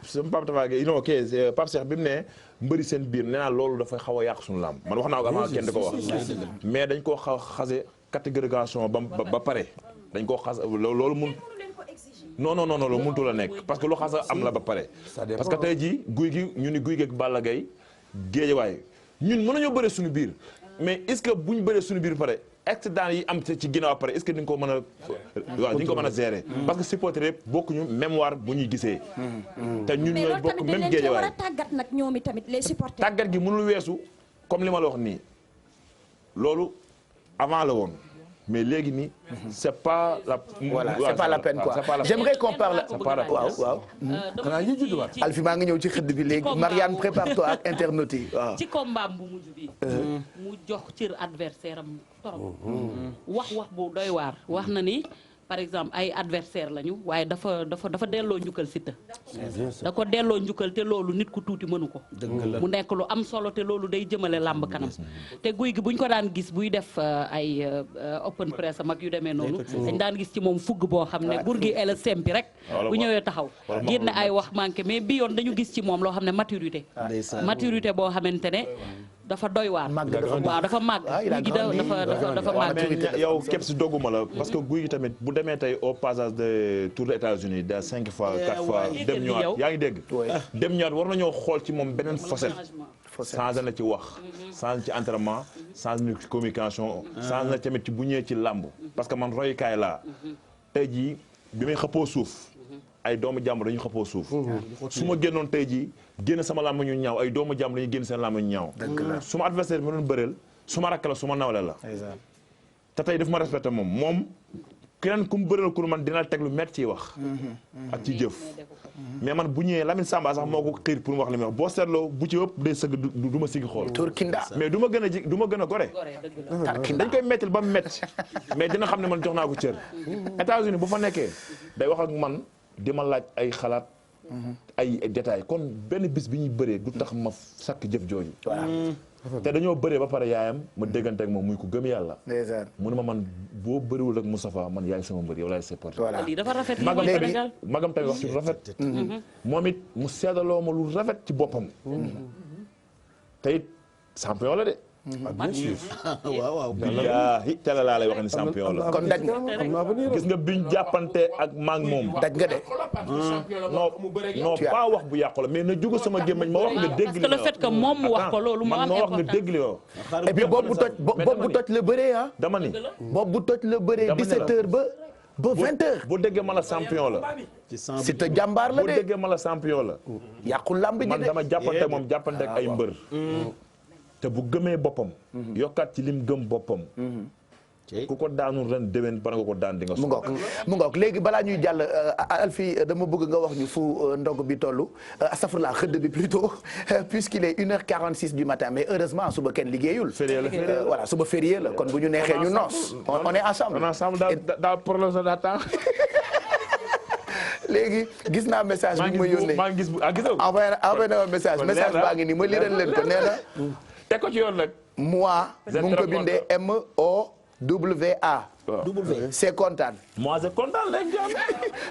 S3: sama Pape Tafa Gueye non ok Pape Cheikh bi mu ne mbëri seen biir nee naa loolu dafay xaw a yàq suñu làmb man wax naa ko avant kenn di ko wax mais dañ koo xase catégorisation ba pare dañ koo xas loolu mun non loolu mënutu la nekk parce que lu xasa am la ba pare parce que tey jii guy gi ñu ni guy gi ak Balla Gaye géejawaay ñun mën nañoo bëre suñu biir mais est-ce que buñ bëree suñu biir pare accident yi am ci ginnaaw pare est-ce que di nga ko mën a waaw di nga ko mën a gérer parce que supporter yëpp bokkuñu mémoire bu ñuy gisee te ñun ñooy bokk même géejawaay
S13: war a tàggat nag ñoom tamit les supporters
S3: tàggat gi mënul weesu comme li ma la wax nii loolu avant la woon mais léegi nii c'est pas la
S1: voilà c'est pas la peine quoi j'aimerais qu'on parle waaw
S2: xanaa ñu judd waat
S1: Alfi maa ngi ñëw ci xëdd bi léegi Marianne prépare-toi ak internautes yi waaw
S11: ci combat bu mujj bi mu jox cër adversaire am torop wax bu doy waar wax na ni par exemple ay adversaire lañu waaye dafa delloo njukkal Siteu da ko delloo njukkal te loolu nit ku tuuti mënu ko mu nekk lu am solo te loolu day jëmale làmb kanam te guy gi buñ ko daan gis buy def ay open press mag yu demee noonu dañ daan gis ci moom fugg boo xam ne gur gi ela sempi rek bu ñëwee taxaw génn ay wax manqué mais bi yoon dañu gis ci moom loo xam ne maturité boo xamante ne dafa doy waar waaw dafa màgg guy gi dafa màgg
S3: yow képp si dogguma la parce que guy gi tamit bu demee tey au passage de tour des États-Unis de 5 fois 4 fois dem ñëwaat yaa ngi dégg dem ñëwaat war nañoo xool ci moom beneen facette changé na ci wax changé ci entraînement changé na ci communication changé na tamit ci bu ñëwee ci làmb parce que man royukaay laa tey jii bi may xëppoo suuf ay doomu jàmbur dañu xëppoo suuf su ma génnoon tey jii génn sama làmb ñu ñaaw ay doomu jàmbur dañuy génn seen làmb ñu ñaaw su ma adversaire bi ma doon bëreel su ma rakk la su ma nawle la te tey daf ma respecté moom keneen ku mu bëreel ku man dina teg lu métti ci wax. ak ci jëf. mais man bu ñëwee Lamine Samba sax moo ko xiir pour mu wax li muy wax boo seetloo bu ci ëpp day sëgg du ma sigi xool.
S1: Turkinda
S3: mais du ma gën a ji du ma gën a gore. dañ koy mettil ba mu métti mais dina xam ne man jox naa ko cër. États-Unis bu fa nekkee day wax ak man di ma laaj ay xalaat. ay détails kon benn bis bi ñuy bëree du tax ma sakk jëf jooju. te dañoo bëree ba pare yaayam ma déggante ak moom muy ko gëm yàlla. mu ne ma man boo bëriwul ak Moustapha man yaay sama mbër yow laay supporté.
S11: lii dafa rafet lii
S3: magam
S11: mooy
S3: tamit
S11: Sénégal
S3: magam tamit wax ci lu rafet. moom it mu seedaloo ma lu rafet ci boppam. te it champion la de.
S2: bien sûr.
S9: waaw.
S3: billaahi tele laa lay wax ni champion la.
S1: kon daj nga.
S3: gis nga biñ jàppante ak maag moom.
S1: daj nga de.
S3: non pas wax bu yàqu la mais na jóge sama gémmiñ ma wax nga dégg li
S11: parce que le fait que moom mu wax ko loolu moo am
S3: ma wax nga
S11: importance.
S3: dégg li yow.
S1: et puis boobu toj la bëree ah.
S3: dama ni.
S1: boobu toj la bëree 17h ba 20h.
S3: bu déggee ma la champion la.
S1: si te jàmbaar la
S3: bu
S1: de.
S3: déggee ma la champion la.
S1: yàqul lamb ji de.
S3: man dama jàppante ak moom jàppante ak ay mbër. te bu gëmee boppam. yokkaat ci lim gëm boppam. ku ko daanul ren déwén bara nga ko daan di nga
S1: mu ngoog léegi balaa ñuy jàll Alfi dama bëgg nga wax ñu fu ndog bi toll astafurlah xëdd bi plutôt puisqu'il est 1h46 du matin mais heureusement suba kenn liggéeyul. voilà suba férié la kon bu ñu neexee ñu noos. on est ensemble.
S3: on est ensemble daa problème sa daa temps.
S1: léegi gis naa message bi ñu ma yónnee
S3: maa ngi gis gisoo
S1: envoyé na ma message baa ngi nii ma liral leen ko nee na.
S3: teg ko ci yoon nag.
S1: moi mu ngi ko bindee MOWA. c'est content.
S3: moi c'est content léegi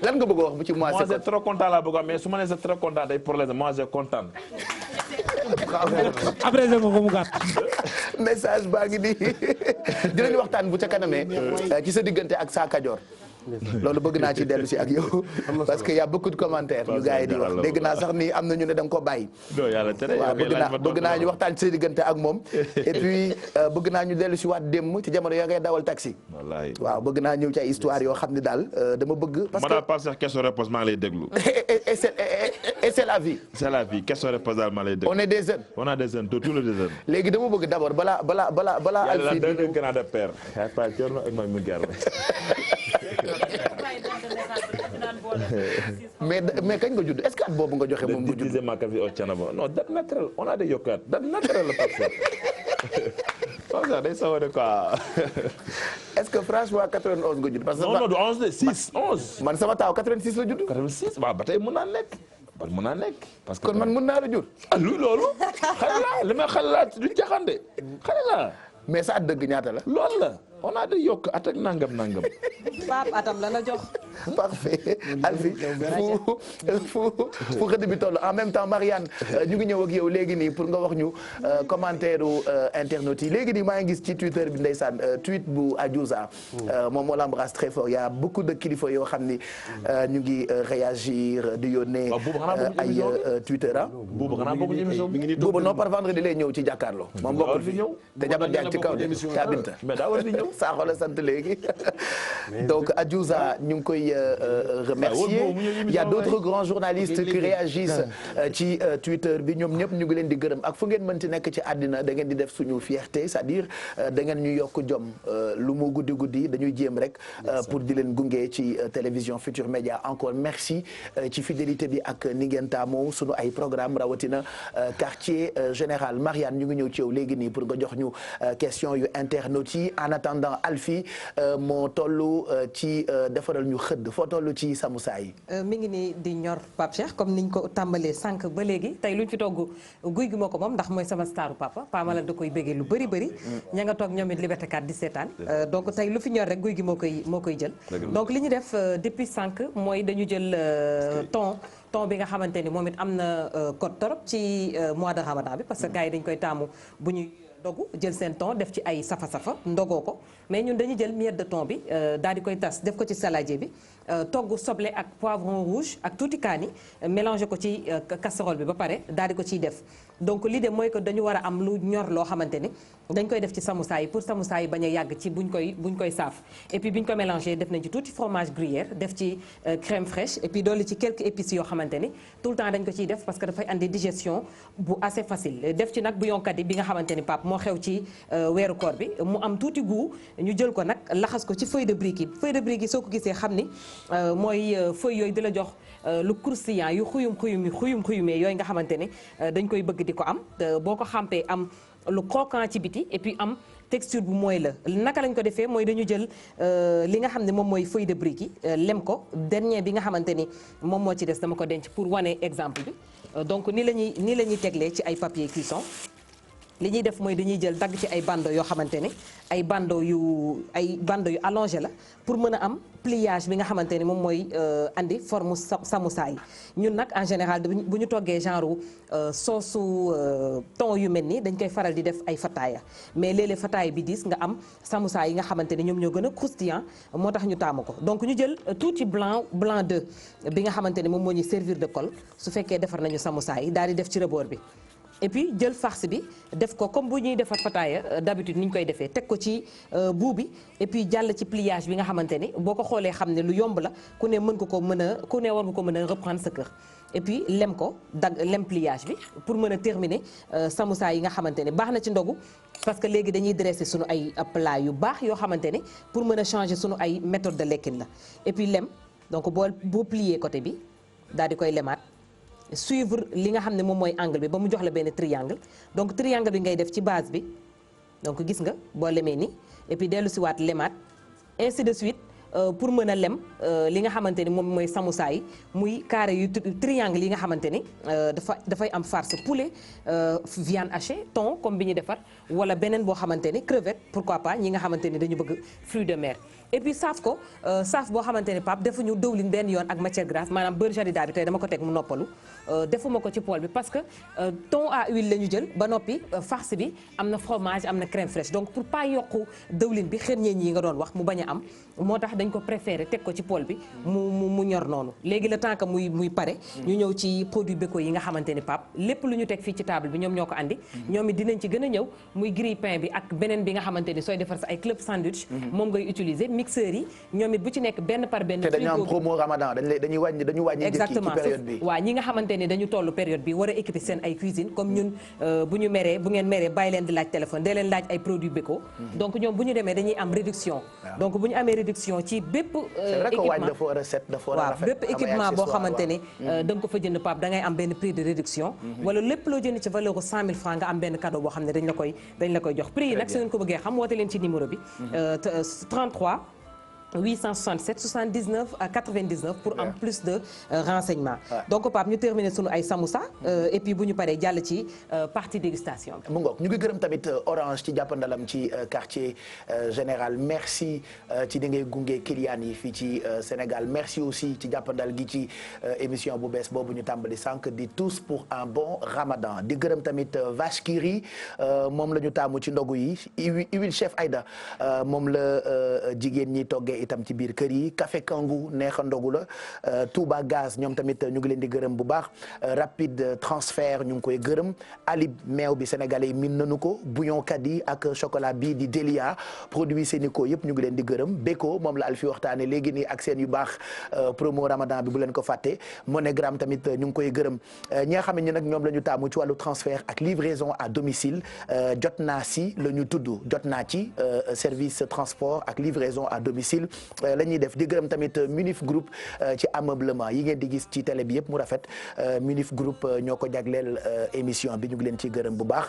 S1: lan nga bëgg a wax bu ci moi
S3: c'est trop content laa bëgg a mais su ma nee c'est trop content day problème moi c'est content.
S10: après nga ko mu gàtt.
S1: message baa ngi nii dinañu waxtaan bu ca kanamee ci sa diggante ak Sa Kajoor. loolu bëgg naa ci dellu si ak yow parce que y a beaucoup de commentaires yu gars yi di wax dégg naa sax ni am na ñu ne da nga ko bàyyi. waaw bëgg naa ñu waxtaan ci sa diggante ak moom et puis bëgg naa ñu dellu si waat démb ci jamono ya ngay dawal taxi.
S3: wallaay
S1: waaw bëgg naa ñëw ci ay histoire yoo xam ne daal dama bëgg. parce que
S3: ma daal sax question réponse maa ngi lay déglu.
S1: et c'est la vie.
S3: c'est la vie question réponse daal maa lay déglu.
S1: on est des jeunes.
S3: on a des jeunes tous les jeunes.
S1: léegi dama bëgg d'abord balaa Alfi
S3: di ñëw grand de père.
S1: mais kañ nga judd est-ce que at boobu nga joxe moom nga judd.
S3: le 10e au Thiénaba non date naturelle on a des yokkaat date naturelle la parcelle. comme ça day sawar quoi.
S1: est-ce que franchement 91 nga judd. parce que
S3: non du 11 de 6 11.
S1: man sama taaw 86 la judd.
S3: 86 waaw ba tey mën naa nekk. mën naa nekk. parce que
S1: kon man mën naa la jur.
S3: ah luy loolu. xale la li ma xale la duñ jaxande xale la.
S1: mais sa at dëgg ñaata la.
S3: loolu la on a de yokk at ak nangam.
S12: Pape atam la la jox.
S1: parfait Alfi fu xëdd bi toll en même temps Marianne ñu ngi ñëw ak yow léegi nii pour nga wax ñu commentaire u internautes yi léegi nii maa ngi gis ci Twitter bi ndeysaan tweet bu Adiouza moom moo l'embrasse très fort y a beaucoup de kilifa yoo xam ni ñu ngi réagir di yónnee ay Twitter ah. Bouba non par vendredi lay ñëw ci jàkkaarloo. moom bokkul fi ñëw te jabar jàng ci kaw de ca Binta.
S3: mais daa war di ñëw
S1: saa xoolal sant léegi donc Adiouza ñu ngi koy remercier il y a d'autres grands journalistes qui réagissent ci Twitter bi ñoom ñëpp ñu ngi leen di gërëm ak fu ngeen mënti nekk ci àddina da ngeen di def suñu fierté c'est-à-dire da ngeen ñu yokk jom lu mu guddi guddi dañuy jéem rek pour di leen gunge ci télévision Futur Média encore merci ci fidélité bi ak ni ngeen taamoo suñu ay programme rawatina quartier général Marianne ñu ngi ñëw ci yow léegi nii pour nga jox ñu question yu internautes yi en attendant Alfi moo tollu ci defaral ñu xëdd foo tollu ci samoussa yi.
S12: mi ngi nii di ñor Pape Cheikh comme niñ ko tàmbalee sànq ba léegi tey luñ fi togg guy gi moo ko moom ndax mooy sama staru papa Pamala da koy béggee lu bëri bëri. ña nga toog ñoom it Liberté 4 di seetaan. donc tey lu fi ñor rek guy gi moo koy jël. donc li ñu def depuis sànq mooy dañu jël ton bi nga xamante ni moom it am na code torop ci mois de Ramadan bi parce que gars yi dañ koy taamu bu ñuy dogu jël seen thon def ci ay safa-safa ndogoo ko mais ñun dañuy jël miette de thon bi daal di koy tas def ko ci saladier bi togg soble ak poivron rouge ak tuuti kaani mélanger ko ci casserole bi ba pare daal di ko ciy def donc l'idée mooy que dañu war a am lu ñor loo xamante ni dañ koy def ci samoussa yi pour samoussa yi bañ a yàgg ci buñ koy saaf et puis biñ ko mélanger def nañ ci tuuti fromage gruyère def ci crème fraîche et puis dolli ci quelques épices yoo xamante ni tout le temps dañ ko ciy def parce que dafay andi digestion bu assez facile def ci nag bouillon kadi bi nga xamante ni Pape moo xew ci weeru koor bi mu am tuuti goût ñu jël ko nag laxas ko ci feuille de brique yi feuille de brique yi soo ko gisee xam ni mooy feuille yooyu di la jox lu croustillant yu xuyumee yooyu nga xamante ne dañ koy bëgg di ko am boo ko xampee am lu croquant ci biti et puis am texture bu mooy la naka lañ ko defee mooy dañu jël li nga xam ne moom mooy feuille de brique yi lem ko dernier bi nga xamante ni moom moo ci des dama ko denc pour wane exemple bi donc ni la ñuy teglee ci ay papier cuisson li ñuy def mooy dañuy jël dagg ci ay bandeaux yoo xamante ne ay bandeaux yu allongé la pour mën a am pliage bi nga xamante ne moom mooy andi forme samoussa yi ñun nag en général bu ñu toggee genre soosu thon yu mel nii dañ koy faral di def ay fataaya mais léeg-léeg fataaya bi diis nga am samoussa yi nga xamante ne ñoom ñoo gën a croustillant moo tax ñu taamu ko donc ñu jël tuuti blanc d'œuf bi nga xamante ne moom moo ñuy servir de colle su fekkee defar nañu samoussa yi daal di def ci rebord bi et puis jël farce bi def ko comme bu ñuy defar fataaya d'habitude ni ñu koy defee teg ko ci bout bi et puis jàll ci pliage bi nga xamante ni boo ko xoolee xam ne lu yomb la ku ne war nga ko mën a reprendre sa kër et puis lem ko lem pliage bi pour mën a terminer samoussa yi nga xamante ne baax na ci ndogu parce que léegi dañuy dresser sunu ay plat yu baax yoo xamante ne pour mën a changer sunu ay méthode de lekkin la et puis lem donc boo plier côté bi daal di koy lemaat suivre li nga xam ne moom mooy angle bi ba mu jox la benn triangle donc triangle bi ngay def ci base bi donc gis nga boo lemee ni et puis dellu si waat lemaat ainsi de suite pour mën a lem li nga xamante ni moom mooy samoussa yi muy carré yu triangle yi nga xamante ni dafay am farce poulet viande hachée thon comme bi ñu defar wala beneen boo xamante ni crevette pourquoi pas ñi nga xamante ni dañu bëgg fruits de mer et puis saaf ko saaf boo xamante ni Pape defuñu dëwlin benn yoon ak matière grasse maanaam beurre jarida bi tey dama ko teg mu noppalu defuma ko ci poêle bi parce que thon à huile la ñu jël ba noppi farce bi am na fromage am na crème fraîche donc pour pas yokku dëwlin bi xërñeeñ yi nga doon wax mu bañ a am moo tax dañ ko préféré teg ko ci poêle bi mu ñor noonu léegi le temps que muy pare ñu ñëw ci produit Beko yi nga xamante ni Pape lépp lu ñu teg fii ci table bi ñoom ñoo ko andi ñoom it dinañ ci gën a ñëw muy grille pain bi ak beneen bi nga xamante ni sooy defar sa ay club sandwich moom ngay utiliser mixeur yi ñoom it bu ci nekk benn par benn.
S1: te dañu am promo Ramadan dañuy wàññi
S12: exactement
S1: ci période bi.
S12: waaw ñi nga xamante ni dañu toll période bi war a équiper seen ay cuisine comme ñun bu ngeen meree bàyyi leen di laaj téléphone dee leen laaj ay produits Beko donc ñoom bu ñu demee dañuy am réduction donc bu ñu amee réduction ci bépp bépp équipement boo xamante ni da nga ko fa jënd Pape da ngay am benn prix de réduction wala lépp loo jënd ci valeur u 100 000 francs nga am benn cadeau boo xam ne dañ la koy jox prix yi nag su ngeen ko bëggee xam woote leen ci numéro bi 33 867 79 à 99 pour am plus de renseignements donc Pape ñu terminer sunu ay samoussa et puis bu ñu paree jàll ci partie dégustation bi.
S1: mu ngoog ñu ngi gërëm tamit Orange ci jàppandalam ci quartier général merci ci di ngay gunge clients yi fii ci Sénégal merci aussi ci jàppandal gi ci émission bu bees boobu ñu tàmbali sànq di tous pour un bon Ramadan di gërëm tamit vache qui rit moom la ñu taamu ci ndogu yi huile chef Aïda moom la jigéen ñi toggee itam ci biir kër yi café Kangou neexa ndogu la Touba Gaz ñoom tamit ñu ngi leen di gërëm bu baax rapide transfert ñu ngi koy gërëm Alib meew bi sénégalais yi min nañu ko bouillon kadi ak chocolat bii di Delia produit Sénico yëpp ñu ngi leen di gërëm Beko moom la Alfi waxtaane léegi nii ak seen yu baax promo Ramadan bi bu leen ko fàtte Monogram tamit ñu ngi koy gërëm ñi nga xam ne nag ñoom la ñu taamu ci wàllu transfert ak livraison à domicile jot naa si la ñu tudd jot naa ci service transport ak livraison à domicile la ñuy def di gërëm tamit Munif Group ci ameublement yi ngeen di gis ci télé bi yëpp mu rafet Munif Group ñoo ko jagleel émission bi ñu ngi leen ci gërëm bu baax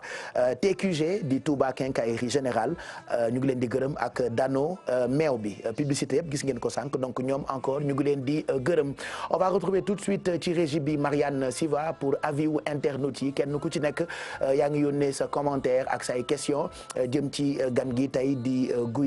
S1: TQG di Touba Quincaillerie Générale ñu ngi leen di gërëm ak Dano meew bi publicité yëpp gis ngeen ko sànq donc ñoom encore ñu ngi leen di gërëm on va retrouver tout de suite ci régie bi Marianne Siva pour avis wu internautes yi kenn ku ci nekk yaa ngi yónnee sa commentaire ak say question jëm ci gan gi tey di Guy